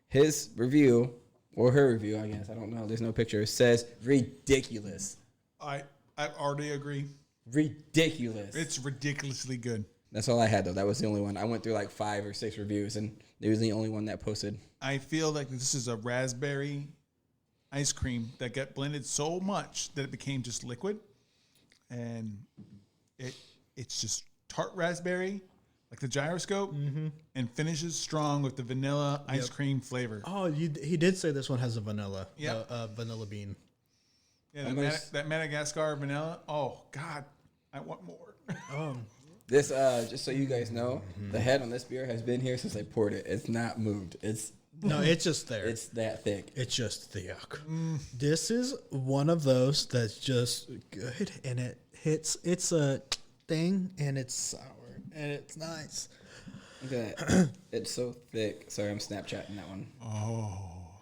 his review, or her review, I guess, I don't know, there's no picture, says ridiculous. I already agree. Ridiculous. It's ridiculously good. That's all I had, though. That was the only one. I went through like 5 or 6 reviews, and it was the only one that posted. I feel like this is a raspberry ice cream that got blended so much that it became just liquid, and it's just tart raspberry, like the gyroscope, and finishes strong with the vanilla ice cream flavor. Oh, he did say this one has a vanilla. Yeah. Vanilla bean. Yeah, that Madagascar vanilla. Oh God, I want more. This, just so you guys know, the head on this beer has been here since I poured it. It's not moved. It's just there. It's that thick. It's just thick. This is one of those that's just good, and it hits. It's a thing, and it's sour, and it's nice. Look at that. It's so thick. Sorry, I'm Snapchatting that one.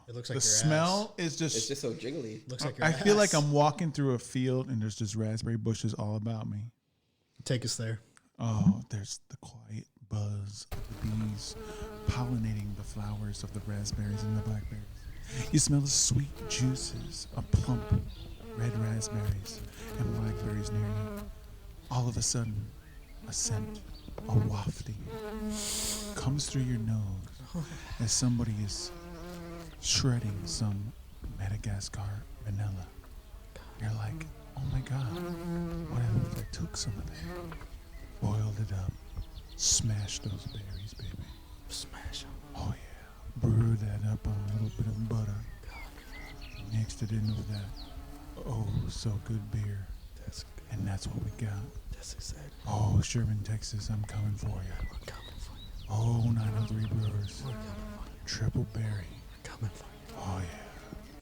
It looks like The your smell is It's just. just so jiggly. Looks like your I feel like ass. I'm walking through a field and there's just raspberry bushes all about me. Take us there. Oh, there's the quiet buzz of the bees pollinating the flowers of the raspberries and the blackberries. You smell the sweet juices of plump red raspberries and blackberries near you. All of a sudden, a scent, a wafting, comes through your nose as somebody is shredding some Madagascar vanilla. You're like, oh my God, what if I took some of that? Boiled it up, smashed those berries, baby. Smash 'em. Oh yeah, brew that up on a little bit of butter. Mixed it in with that, oh so good beer. That's good. And that's what we got. That's exactly. Oh, Sherman, Texas, I'm coming for you. I'm coming for you. Oh, 903 Brewers, Triple Berry. Coming for you. Oh yeah.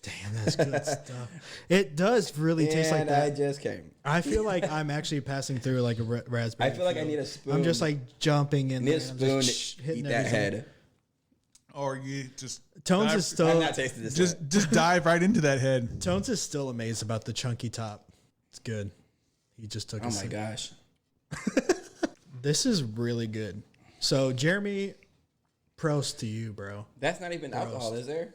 Damn, that's good stuff. It does really taste like And that. I just came. I feel like I'm actually passing through like a raspberry. I feel like I field. need a spoon. I'm just like jumping in I need there. a I'm spoon just to hitting eat that everything. head. or you just Tones dive, is still I've not tasted this. just dive right into that head. Tones is still amazed about the chunky top. It's good. He just took. Oh my gosh. This is really good. So Jeremy, pros to you, bro. That's not even alcohol, is there?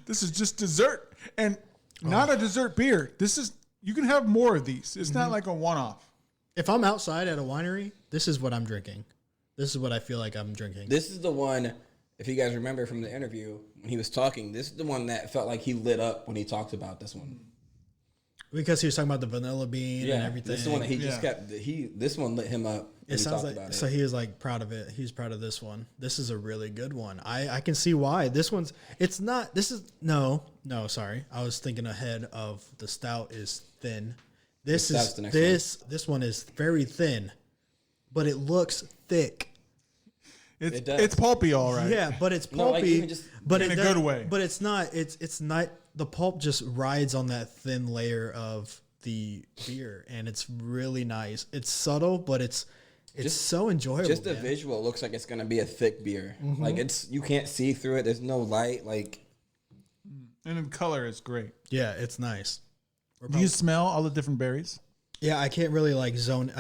This is just dessert, and not a dessert beer. This is you can have more of these. It's not like a one-off. If I'm outside at a winery, this is what I'm drinking. This is what I feel like I'm drinking. This is the one, if you guys remember from the interview, when he was talking, this is the one that felt like he lit up when he talked about this one. Because he was talking about the vanilla bean and everything. This is the one that he just kept, this one lit him up. It sounds like, so he was like proud of it. He's proud of this one. This is a really good one. I can see why. This one's, it's not, this is, no, sorry. I was thinking ahead of the stout is thin. This one is very thin, but it looks thick. It's pulpy, all right. Yeah, but it's pulpy, but in a good way. But it's not. It's not. The pulp just rides on that thin layer of the beer, and it's really nice. It's subtle, but it's just so enjoyable. Just the visual looks like it's gonna be a thick beer. Mm-hmm. Like you can't see through it. There's no light. Like, and in color, it's great. Yeah, it's nice. Do you smell all the different berries? Yeah, I can't really I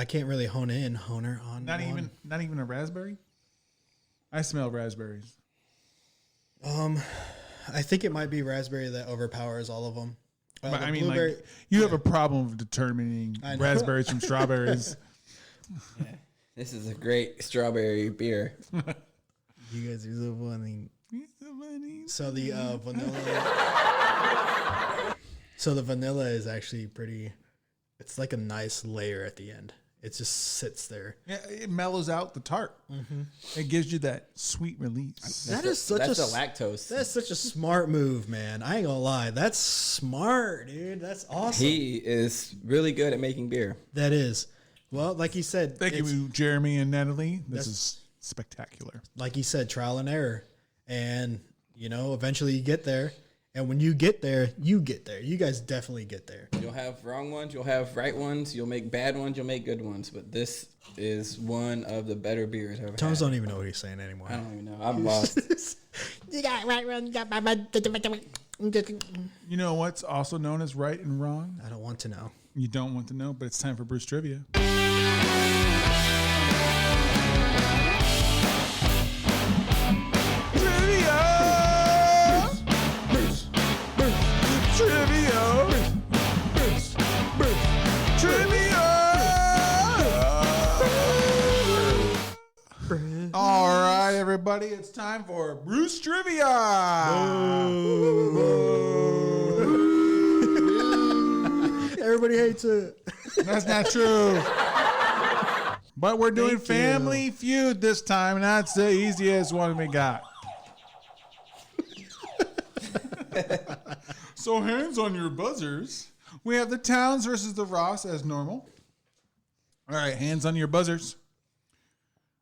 can't really hone in on. Not even a raspberry. I smell raspberries. I think it might be raspberry that overpowers all of them. I mean, like, you have a problem of determining raspberries from strawberries. yeah. This is a great strawberry beer. You guys are so funny. So the vanilla. So the vanilla is actually pretty. It's like a nice layer at the end. It just sits there. Yeah, it mellows out the tart. Mm-hmm. It gives you that sweet release. That's the lactose. That's such a smart move, man. I ain't gonna lie. That's smart, dude. That's awesome. He is really good at making beer. That is. Well, like he said. Thank you, Jeremy and Natalie. This is spectacular. Like he said, trial and error. And, eventually you get there. And when you get there, you get there. You guys definitely get there. You'll have wrong ones. You'll have right ones. You'll make bad ones. You'll make good ones. But this is one of the better beers I've ever Tones had. don't even know what he's saying anymore. I don't even know. I'm lost. You got right, wrong. You know what's also known as right and wrong? I don't want to know. You don't want to know, but it's time for Brews Trivia. All right, everybody, it's time for Brews Trivia. Everybody hates it. That's not true. But we're doing Thank Family Feud this time, and that's the easiest one we got. So hands on your buzzers. We have the Towns versus the Ross as normal. All right, hands on your buzzers.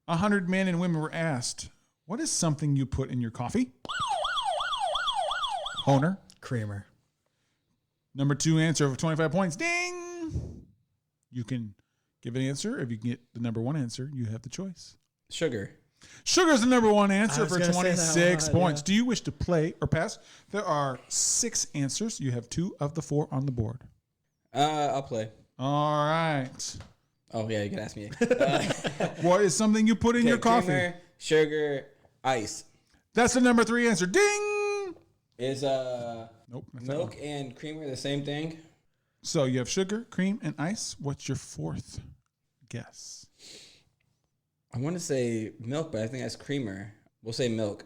100 men and women were asked, what is something you put in your coffee? Honer. Creamer. Number 2 answer for 25 points. Ding! You can give an answer. If you can get the number 1 answer, you have the choice. Sugar. Sugar is the number 1 answer for 26 points. Yeah. Do you wish to play or pass? There are 6 answers. You have 2 of the 4 on the board. I'll play. All right. Oh, yeah, you can ask me. What is something you put in your coffee? Creamer, sugar, ice. That's the number 3 answer. Ding! Is Nope. that's not milk one. and creamer the same thing? So you have sugar, cream, and ice. What's your 4th guess? I want to say milk, but I think that's creamer. We'll say milk.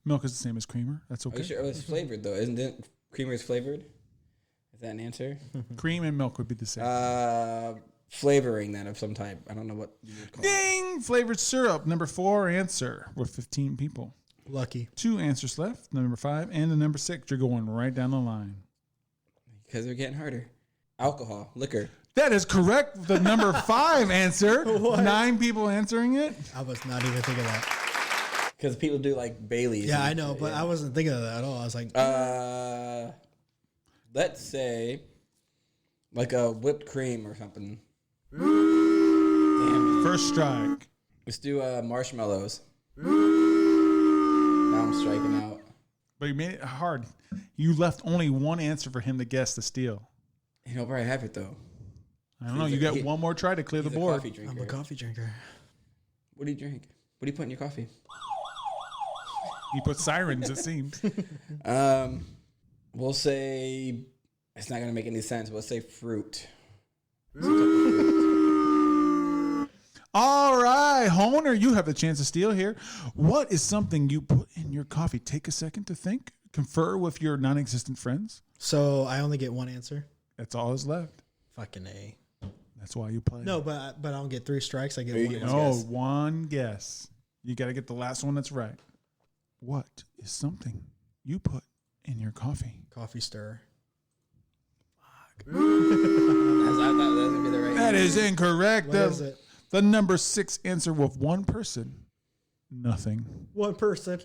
Milk is the same as creamer. That's okay. Are you sure? Oh, it's flavored, though. Isn't it? Creamer is flavored? Is that an answer? Cream and milk would be the same. Flavoring that of some type. I don't know what you would call it. Ding! Flavored syrup. Number 4 answer with 15 people. Lucky. 2 answers left. Number 5 and the number 6. You're going right down the line. Because they're getting harder. Alcohol, liquor. That is correct. The number 5 answer. 9 people answering it. I was not even thinking of that. Because people do like Bailey's. Yeah, and I know, shit, but yeah. I wasn't thinking of that at all. I was like, Let's say like a whipped cream or something. First strike. Let's do marshmallows. But you made it hard. You left only one answer for him to guess to steal. He'll probably have it though. I don't know. You got one more try to clear the board. I'm a coffee drinker. What do you drink? What do you put in your coffee? He put sirens, it seems. We'll say it's not gonna make any sense. We'll say fruit. All right, Honer, you have the chance to steal here. What is something you put in your coffee? Take a second to think. Confer with your non-existent friends. So I only get one answer. That's all that's left. Fucking A. That's why you play. No, but I don't get 3 strikes. I get one. Oh, one guess. You got to get the last one that's right. What is something you put in your coffee? Coffee stirrer. I thought that was gonna be the right. That is incorrect. What is it? The number 6 answer with one person. Nothing. One person.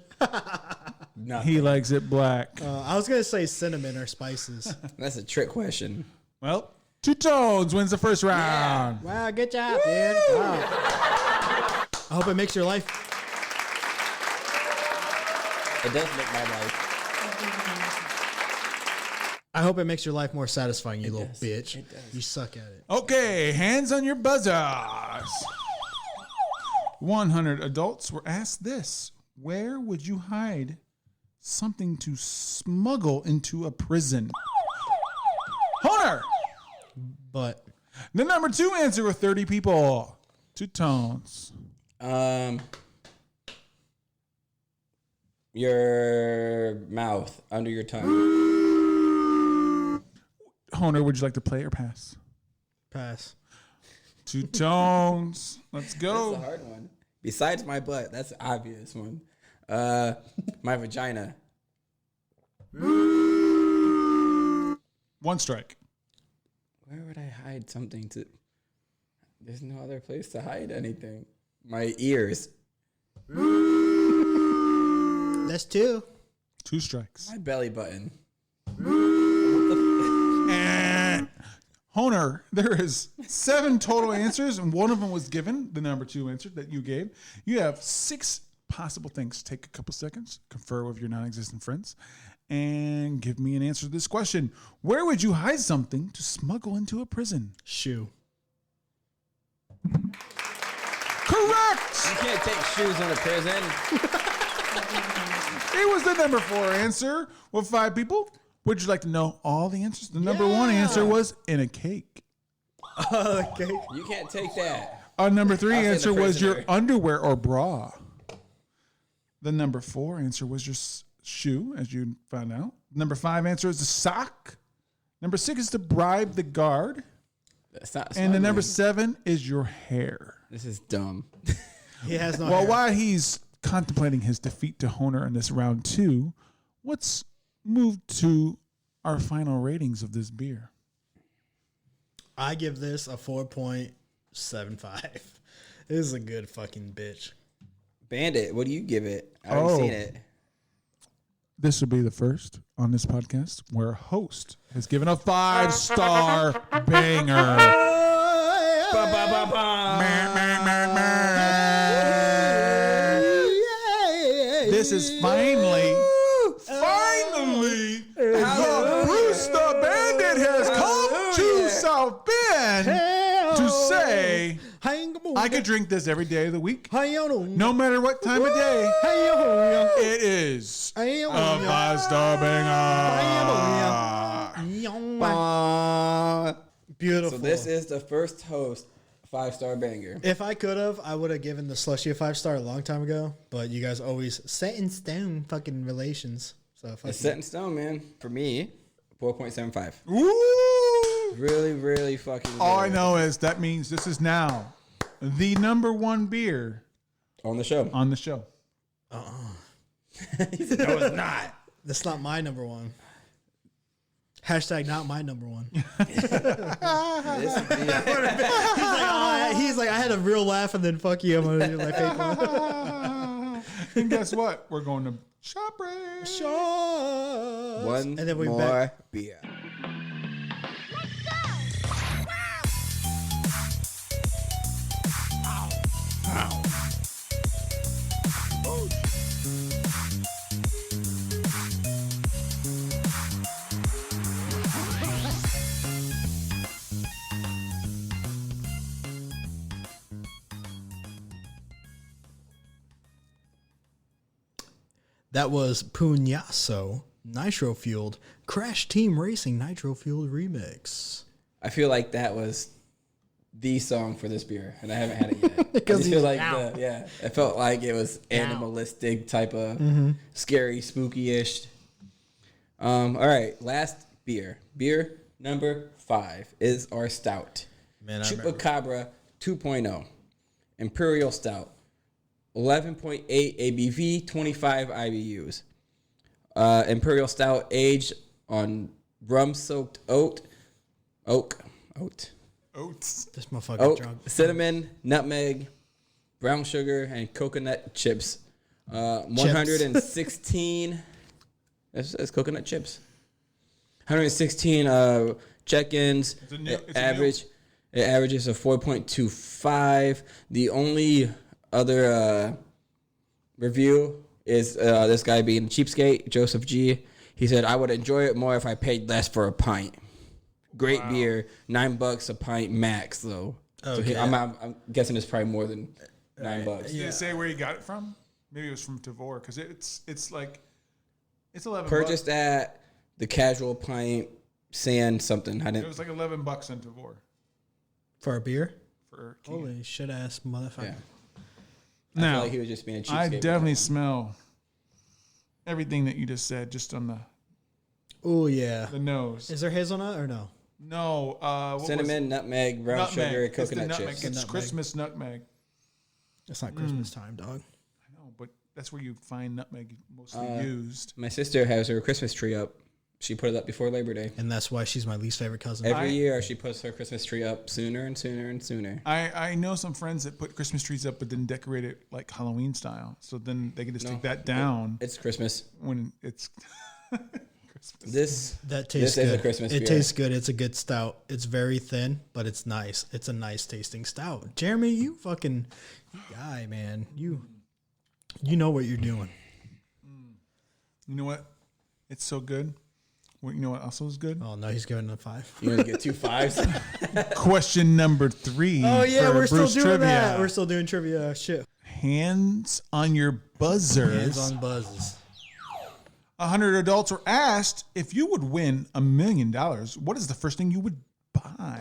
Nothing. He likes it black. I was gonna say cinnamon or spices. That's a trick question. Well, Two Tones wins the first round. Wow, good job, dude. Wow. I hope it makes your life. It does make my life. I hope it makes your life more satisfying, you little does. bitch. It does. You suck at it. Okay, hands on your buzzers. 100 adults were asked this. Where would you hide something to smuggle into a prison? Honer! But The number 2 answer with 30 people. Two Tones. Your mouth under your tongue. Honer, would you like to play or pass? pass. Two Tones. Let's go. That's a hard one. Besides my butt, that's the obvious one. My vagina. 1 strike. Where would I hide something to? There's no other place to hide anything. My ears. That's 2. 2 strikes. My belly button. And Honer, there is 7 total answers, and one of them was given, the number 2 answer that you gave. You have 6 possible things. Take a couple seconds, confer with your non-existent friends, and give me an answer to this question. Where would you hide something to smuggle into a prison? Shoe. Correct! You can't take shoes in a prison. It was the number 4 answer with 5 people. Would you like to know all the answers? The number 1 answer was in a cake. Okay. You can't take that. Number 3 I'll say the answer was your prisoner. underwear or bra. The number 4 answer was your shoe, as you found out. Number 5 answer is the sock. Number 6 is to bribe the guard. That's not And the number smuggling. 7 is your hair. This is dumb. He has no Well, hair. while he's contemplating his defeat to Honer in this round 2, let's move to our final ratings of this beer. I give this a 4.75. This is a good fucking bitch. Bandit, what do you give it? I haven't seen it. This will be the first on this podcast where a host has given a 5-star banger. This is finally, the Bruce the Bandit has come to South Bend to say, I could drink this every day of the week, no matter what time of day. It is a 5-star banger. Beautiful. So this is the first host 5-star banger. If I could have, I would have given the Slushy a 5-star a long time ago. But you guys always set in stone fucking relations. So It's set in stone, man. For me, 4.75. Ooh. Really, really fucking good. All I know is that means this is now the number 1 beer On the show. on the show. He said, no, it's not. That's not my number 1. Hashtag not my number 1. This is the, He's like, I had a real laugh and then fuck you. I'm going to do my fake one. And guess what? We're going to shop break. Shots. one And then we more back. beer. That was Punyaso Nitro Fueled Crash Team Racing Nitro Fueled Remix. I feel like that was the song for this beer, and I haven't had it yet. I Because just he's feel like down. it felt like it was animalistic type of scary, spooky-ish. All right, last beer. Beer number 5 is our stout. Man, Chupacabra 2.0 Imperial Stout, 11.8 ABV, 25 IBUs. Imperial Stout aged on rum-soaked oat. Oats. This motherfucker Oak, drunk. cinnamon, nutmeg, brown sugar, and coconut chips. 116. That's coconut chips. 116 check-ins. It averages a 4.25. The only other review is this guy being a cheapskate, Joseph G. He said, "I would enjoy it more if I paid less for a pint." Great beer, $9 a pint max though. Okay. So I'm guessing it's probably more than $9. Did it say where you got it from? Maybe it was from Tavour, because it's like it's $11. Purchased at the Casual Pint Sand something. It was like $11 on Tavour For a beer? for a can. Holy shit ass motherfucker. Yeah. I Now, feel like he was just being a cheapskate. I with definitely that smell everything that you just said, just on Oh yeah. the nose. Is there hazelnut or no? No, what one. Cinnamon, nutmeg, brown nutmeg. sugar, It's the coconut nutmeg. chips. It's Nutmeg. Christmas nutmeg. It's not Christmas time, dog. I know, but that's where you find nutmeg mostly used. My sister has her Christmas tree up. She put it up before Labor Day. And that's why she's my least favorite cousin. Every year she puts her Christmas tree up sooner and sooner and sooner. I know some friends that put Christmas trees up, but then decorate it like Halloween style. So then they can just take that down It's Christmas. when it's This That tastes This good. is a Christmas it beer. tastes good. It's a good stout. It's very thin, but it's nice. It's a nice tasting stout. Jeremy, you fucking guy, man. You know what you're doing. You know what? It's so good. Well, you know what also is good? Oh no, he's giving it a 5. You want to get 2 5s? Question number 3. Oh yeah, for we're still Bruce doing trivia. that. We're still doing trivia. Shit. Hands on your buzzers. Hands on buzzes. 100 adults were asked if you would win $1 million. What is the first thing you would buy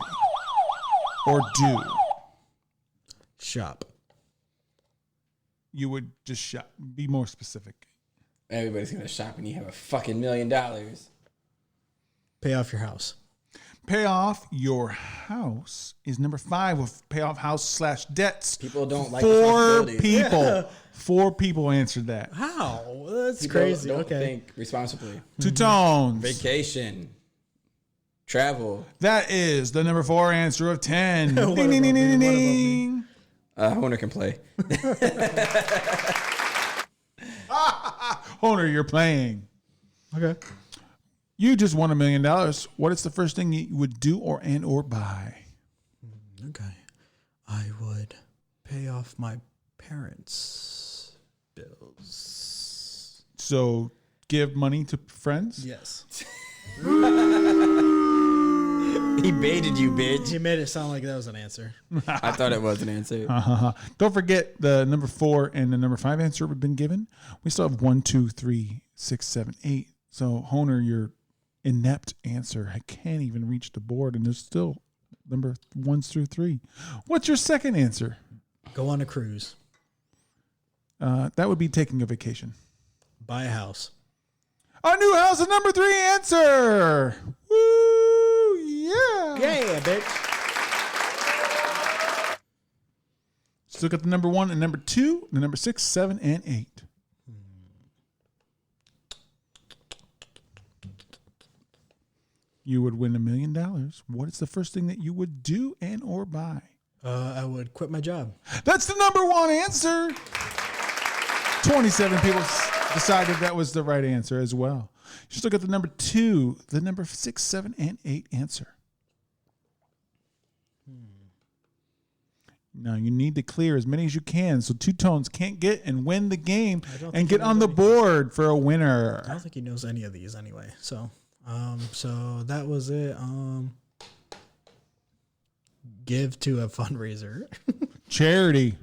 or do? Shop. You would just shop. Be more specific. Everybody's going to shop and you have a fucking $1 million. Pay off your house. Pay off your house is number 5 with pay off house / debts. People don't like 4 responsibilities. people. Yeah. 4 people answered that. How? That's People crazy. don't Okay. think responsibly. 2 tones. Vacation. Travel. That is the number 4 answer of 10. What Ding, ding, about ding, me? ding, What about ding. Honer can play. Owner, you're playing. Okay. You just won $1 million. What is the first thing you would do or buy? Okay. I would pay off my parents' bills. So give money to friends? Yes. He baited you, bitch. He made it sound like that was an answer. I thought it was an answer. Don't forget the number 4 and the number 5 answer have been given. We still have 1, 2, 3, 6, 7, 8. So, Honer, your inept answer, I can't even reach the board, and there's still number 1 through 3. What's your second answer? Go on a cruise. That would be taking a vacation. Buy a house. A new house is number 3 answer. Woo! Yeah. Yeah, bitch. Still got the number 1 and number 2, the number 6, 7, and 8. You would win $1 million. What is the first thing that you would do and or buy? I would quit my job. That's the number 1 answer. 27 people decided that was the right answer as well. You still got the number 2, the number 6, 7, and 8 answer. Now you need to clear as many as you can so 2 tones can't get and win the game don't and think get he on the knows board for a I winner. don't think he knows any of these anyway. So that was it. Give to a fundraiser. Charity.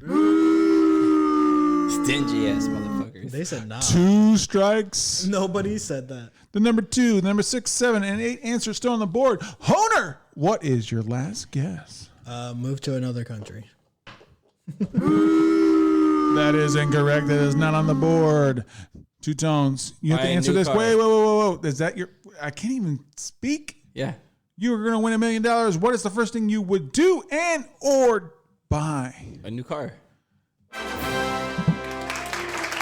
Stingy ass motherfuckers. They said nah. 2 strikes. Nobody said that. The number 2, number 6, 7, and 8 answers still on the board. Honer, what is your last guess? Move to another country. That is incorrect. That is not on the board. 2 Tones. You have to Buy a answer new this. car. Wait. Is that your... I can't even speak. Yeah. You are going to win $1 million. What is the first thing you would do and or buy? A new car.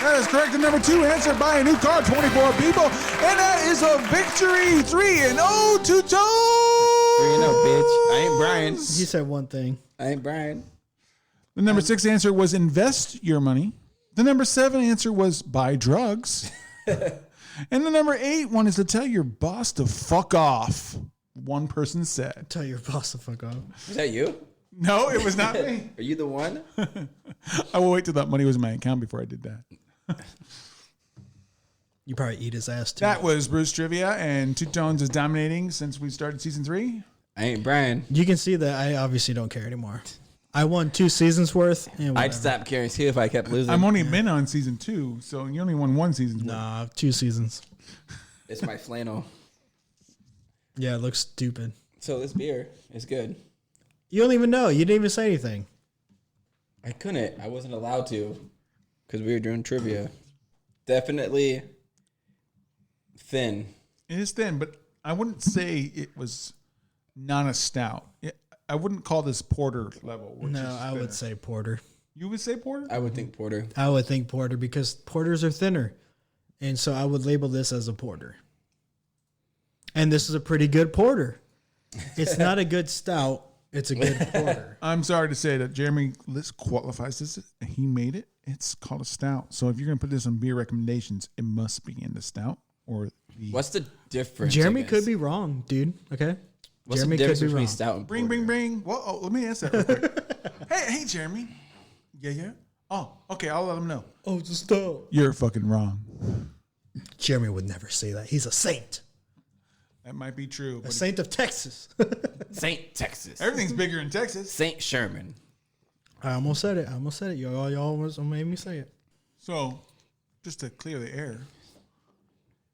That is correct. The number 2 answer, buy a new car, 24 people. And that is a victory. 3-0, 2 Tones. 3-0, bitch. I ain't Brian. He said one thing. I ain't Brian. The number 6 answer was invest your money. The number 7 answer was buy drugs. And the number 8 one is to tell your boss to fuck off. One person said. Tell your boss to fuck off. Is that you? No, it was not me. Are you the one? I will wait till that money was in my account before I did that. You probably eat his ass too. That was Bruce Trivia, and 2 Tones is dominating since we started season 3. I ain't Brian. You can see that I obviously don't care anymore. I won 2 seasons worth. And I'd stop caring too if I kept losing. I'm only been on season 2, so you only won 1 season. Nah, 2 seasons. It's my flannel. Yeah, it looks stupid. So this beer is good. You don't even know. You didn't even say anything. I couldn't. I wasn't allowed to because we were doing trivia. Definitely thin. It is thin, but I wouldn't say it was not a stout. I wouldn't call this porter level. Which No, is I thinner. would say porter. You would say porter? I would think porter. I would think porter because porters are thinner. And so I would label this as a porter. And this is a pretty good porter. It's not a good stout. It's a good porter. I'm sorry to say that Jeremy List qualifies this. He made it. It's called a stout. So if you're going to put this on beer recommendations, it must be in the stout or the... What's the difference? Jeremy I guess? could be wrong, dude. Okay? What's Jeremy the difference could be between wrong. stout and Bring. Well, let me answer that real quick. hey, Jeremy. Yeah. Oh, okay. I'll let him know. Oh, it's a stout. You're fucking wrong. Jeremy would never say that. He's a saint. That might be true. A But saint of Texas. Saint Texas. everything's bigger in Texas. Saint Sherman. I almost said it. Y'all almost made me say it. So, just to clear the air,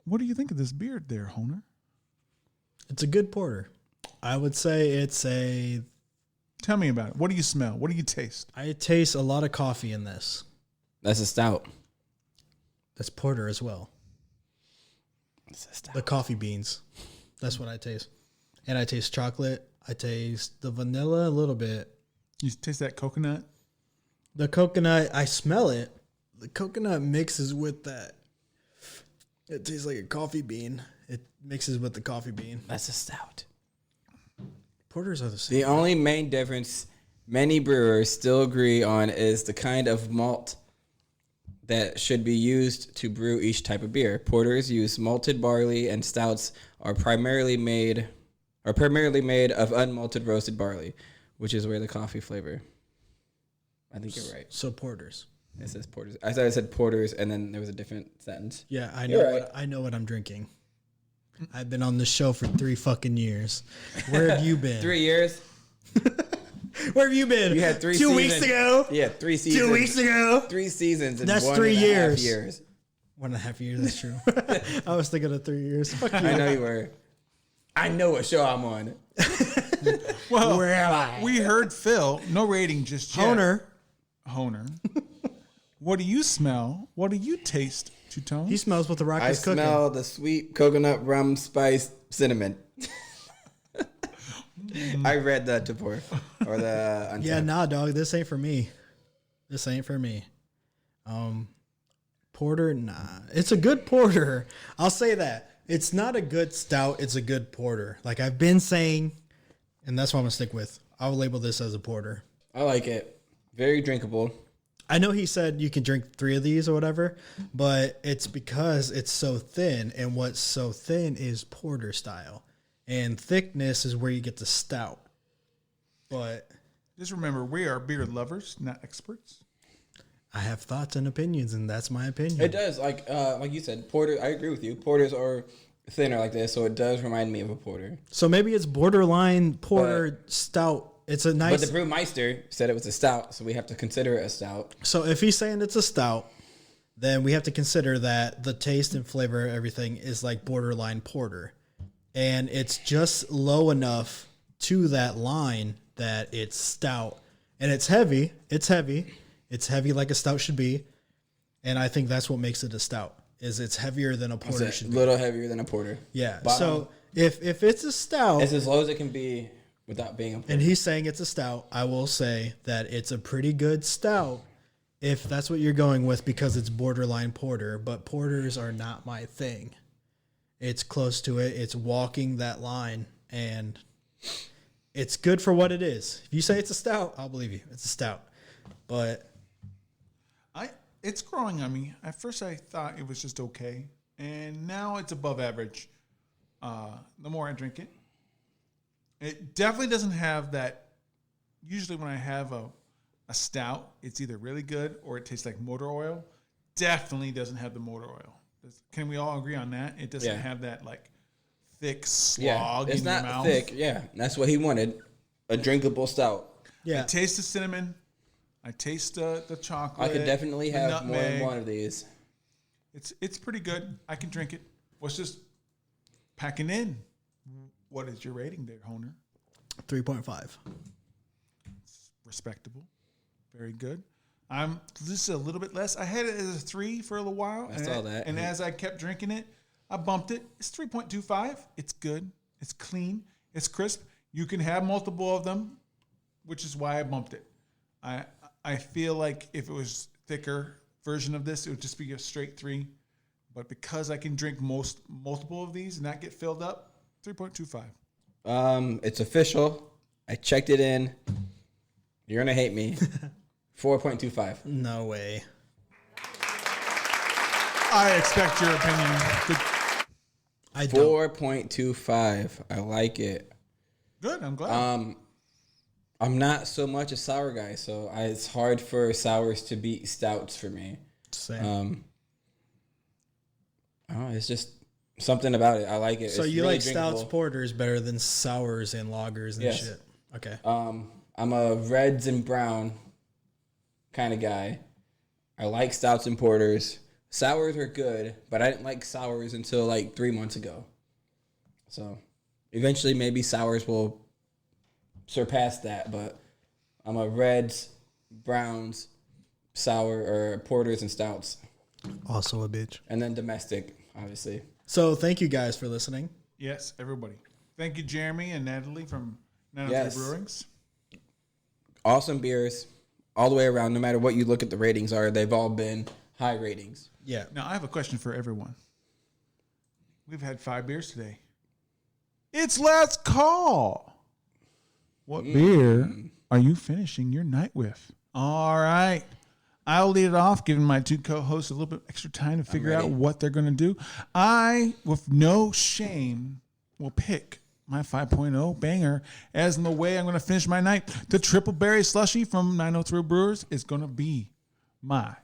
what do you think of this beer there, Honer? It's a good porter. I would say it's a... Tell me about it. What do you smell? What do you taste? I taste a lot of coffee in this. That's a stout. That's porter as well. That's a stout. The coffee beans. That's what I taste. And I taste chocolate. I taste the vanilla a little bit. You taste that coconut? The coconut, I smell it. The coconut mixes with that. It tastes like a coffee bean. It mixes with the coffee bean. That's a stout. Porters are the same. The only main difference many brewers still agree on is the kind of malt that should be used to brew each type of beer. Porters use malted barley, and stouts are primarily made of unmalted roasted barley, which is where the coffee flavor. I think you're right. So porters. It says porters. I thought it said porters, and then there was a different sentence. Yeah, I You're know. right. I know what I'm drinking. I've been on this show for 3 fucking years. Where have you been? 3 years. Where have you been? You had 3 2 seasons. weeks ago. Yeah, 3 seasons. 2 weeks ago. 3 seasons. And That's 1.5 3 years. years. 1.5 years. That's true. I was thinking of 3 years. Fuck you. I know you were. I know what show I'm on. Well, Where am I? we heard Phil. No rating just yet. Honer. What do you smell? What do you taste, Two-Tone? He smells what the rock I is cooking. smell the sweet coconut rum spice cinnamon. I read the Tavour or the Untappd. Yeah, nah, dog. This ain't for me. This ain't for me. Porter, nah. It's a good porter. I'll say that. It's not a good stout. It's a good porter. Like I've been saying, and that's what I'm gonna stick with. I'll label this as a porter. I like it. Very drinkable. I know he said you can drink 3 of these or whatever, but it's because it's so thin, and what's so thin is porter style, and thickness is where you get the stout. But Just remember, we are beer lovers, not experts. I have thoughts and opinions, and that's my opinion. It does, like you said, porter. I agree with you. Porters are thinner like this, so it does remind me of a porter. So maybe it's borderline porter stout it's a nice. But the brewmeister said it was a stout, so we have to consider it a stout. So if he's saying it's a stout, then we have to consider that the taste and flavor of everything is like borderline porter. And it's just low enough to that line that it's stout. And it's heavy. It's heavy. It's heavy like a stout should be. And I think that's what makes it a stout, is it's heavier than a porter should be. A little heavier than a porter. Yeah. Bottom. So if it's a stout. It's as low as it can be without being a porter. And he's saying it's a stout, I will say that it's a pretty good stout if that's what you're going with, because it's borderline porter. But porters are not my thing. It's close to it. It's walking that line, and it's good for what it is. If you say it's a stout, I'll believe you. It's a stout. But it's growing on me. At first, I thought it was just okay, and now it's above average. The more I drink it, it definitely doesn't have that. Usually, when I have a stout, it's either really good or it tastes like motor oil. Definitely doesn't have the motor oil. Can we all agree on that? It doesn't have that like thick slog it's in your not mouth. thick. Yeah, that's what he wanted. A drinkable stout. yeah, I taste the cinnamon. I taste the chocolate. I could definitely the have more than nutmeg. one of these. It's pretty good. I can drink it. What's just packing in? What is your rating there, Honer? 3.5. Respectable. Very good. This is a little bit less. I had it as a 3 for a little while. I saw that. And as I kept drinking it, I bumped it. It's 3.25. It's good. It's clean. It's crisp. You can have multiple of them, which is why I bumped it. I feel like if it was thicker version of this, it would just be a straight 3. But because I can drink multiple of these and not get filled up, 3.25. It's official. I checked it in. You're gonna hate me. 4.25. No way. I expect your opinion. I don't. 4.25. I like it. Good. I'm glad. I'm not so much a sour guy, so it's hard for sours to beat stouts for me. Same. I don't know, it's just something about it. I like it. So it's you really like drinkable. stouts, porters better than sours and lagers and Yes. shit. Okay. I'm a reds and brown kind of guy. I like stouts and porters. Sours are good, but I didn't like sours until like 3 months ago. So eventually maybe sours will surpass that, but I'm a reds, browns, sour, or porters and stouts. Also a bitch. And then domestic, obviously. So thank you guys for listening. Yes, everybody. Thank you, Jeremy and Natalie from 903 Yes. Brewings. Awesome beers all the way around. No matter what you look at the ratings are, they've all been high ratings. Yeah. Now, I have a question for everyone. We've had 5 beers today. It's last call. What beer are you finishing your night with? All right. I'll lead it off, giving my 2 co-hosts a little bit extra time to figure out what they're going to do. I, with no shame, will pick my 5.0 banger as in the way I'm going to finish my night. The Triple Berry Slushy from 903 Brewers is going to be my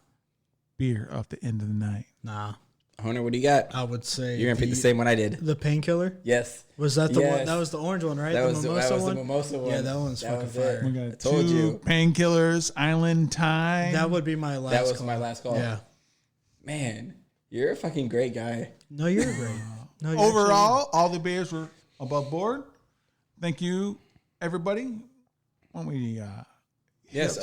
beer of the end of the night. Nah. Hunter, what do you got? I would say You're going to pick the same one I did. The Painkiller? Yes. Was that the one? Yes. That was the orange one, right? That the was mimosa the one? mimosa one. Yeah, that one's That fucking was it. fire. We got I told 2 you. Painkillers, Island Time. That would be my last That was call. my last call. Yeah. Man, you're a fucking great guy. No, you're great. No, you're Overall, all the beers were above board. Thank you, everybody. When we Yes,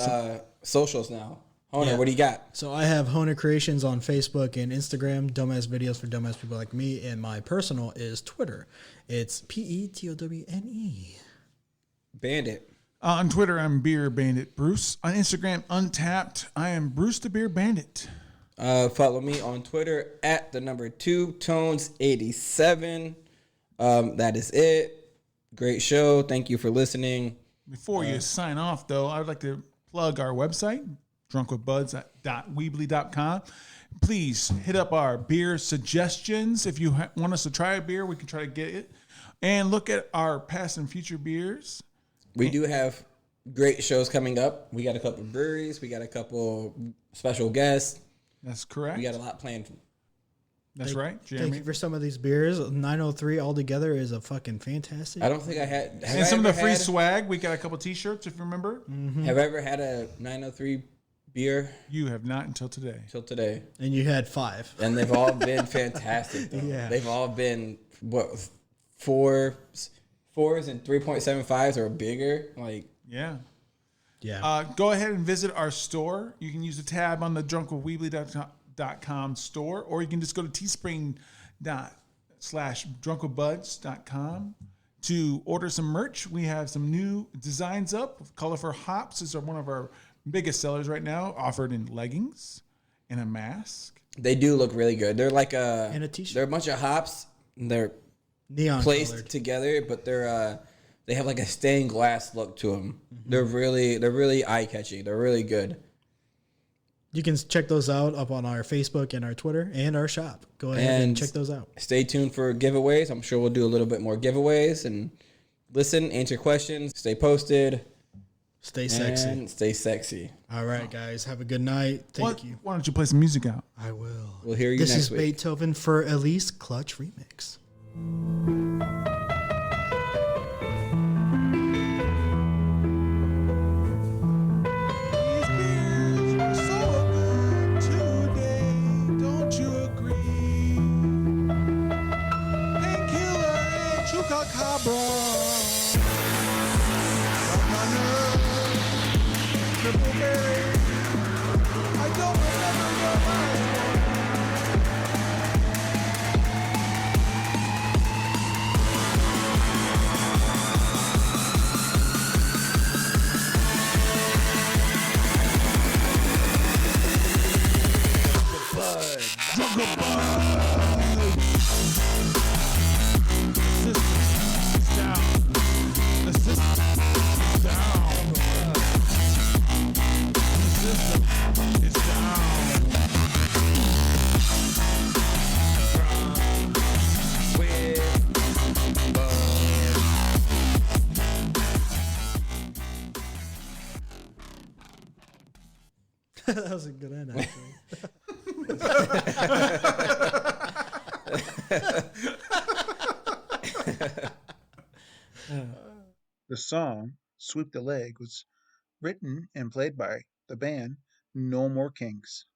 socials now. Hunter, Yeah. what do you got? So I have Honer Creations on Facebook and Instagram, dumbass videos for dumbass people like me, and my personal is Twitter. It's PETOWNE. Bandit. on Twitter, I'm Beer Bandit Bruce. On Instagram, Untappd, I am Bruce the Beer Bandit. Follow me on Twitter at the number 2 Tones87. That is it. Great show. Thank you for listening. Before you sign off, though, I would like to plug our website, drunkwithbuds.weebly.com. Please hit up our beer suggestions. If you want us to try a beer, we can try to get it. And look at our past and future beers. We do have great shows coming up. We got a couple of breweries. We got a couple special guests. That's correct. We got a lot planned. That's right, Thank Jeremy. you for some of these beers. 903 altogether is a fucking fantastic. I don't think I had. And some of the free swag. We got a couple T-shirts, if you remember. Have I ever had a 903 beer? You have not until today. Till today. And you had 5. And they've all been fantastic. Though. Yeah. They've all been, what, 4s and 3.75s or bigger? Like, Yeah. Yeah. Go ahead and visit our store. You can use the tab on the drunkwithweebly.com store, or you can just go to teespring.com/drunkwithbuds.com to order some merch. We have some new designs up. Colorful hops is one of our biggest sellers right now, offered in leggings and a mask. they do look really good. They're like And a t-shirt. They're a bunch of hops. And they're Neon placed colored. together, but they have like a stained glass look to them. They're really eye catching. They're really good. You can check those out up on our Facebook and our Twitter and our shop. Go ahead and check those out. Stay tuned for giveaways. I'm sure we'll do a little bit more giveaways and listen, answer questions, stay posted, Stay sexy. and stay sexy. All right, guys. Have a good night. Thank you. Why don't you play some music out? I will. We'll hear you This next is week. Beethoven for Elise Clutch Remix. These beers are so good today, don't you agree? Painkiller and Chupacabra, Rum Runner, Triple Berry. I don't remember your name. That was a good end, actually. The song, Sweep the Leg, was written and played by the band No More Kings.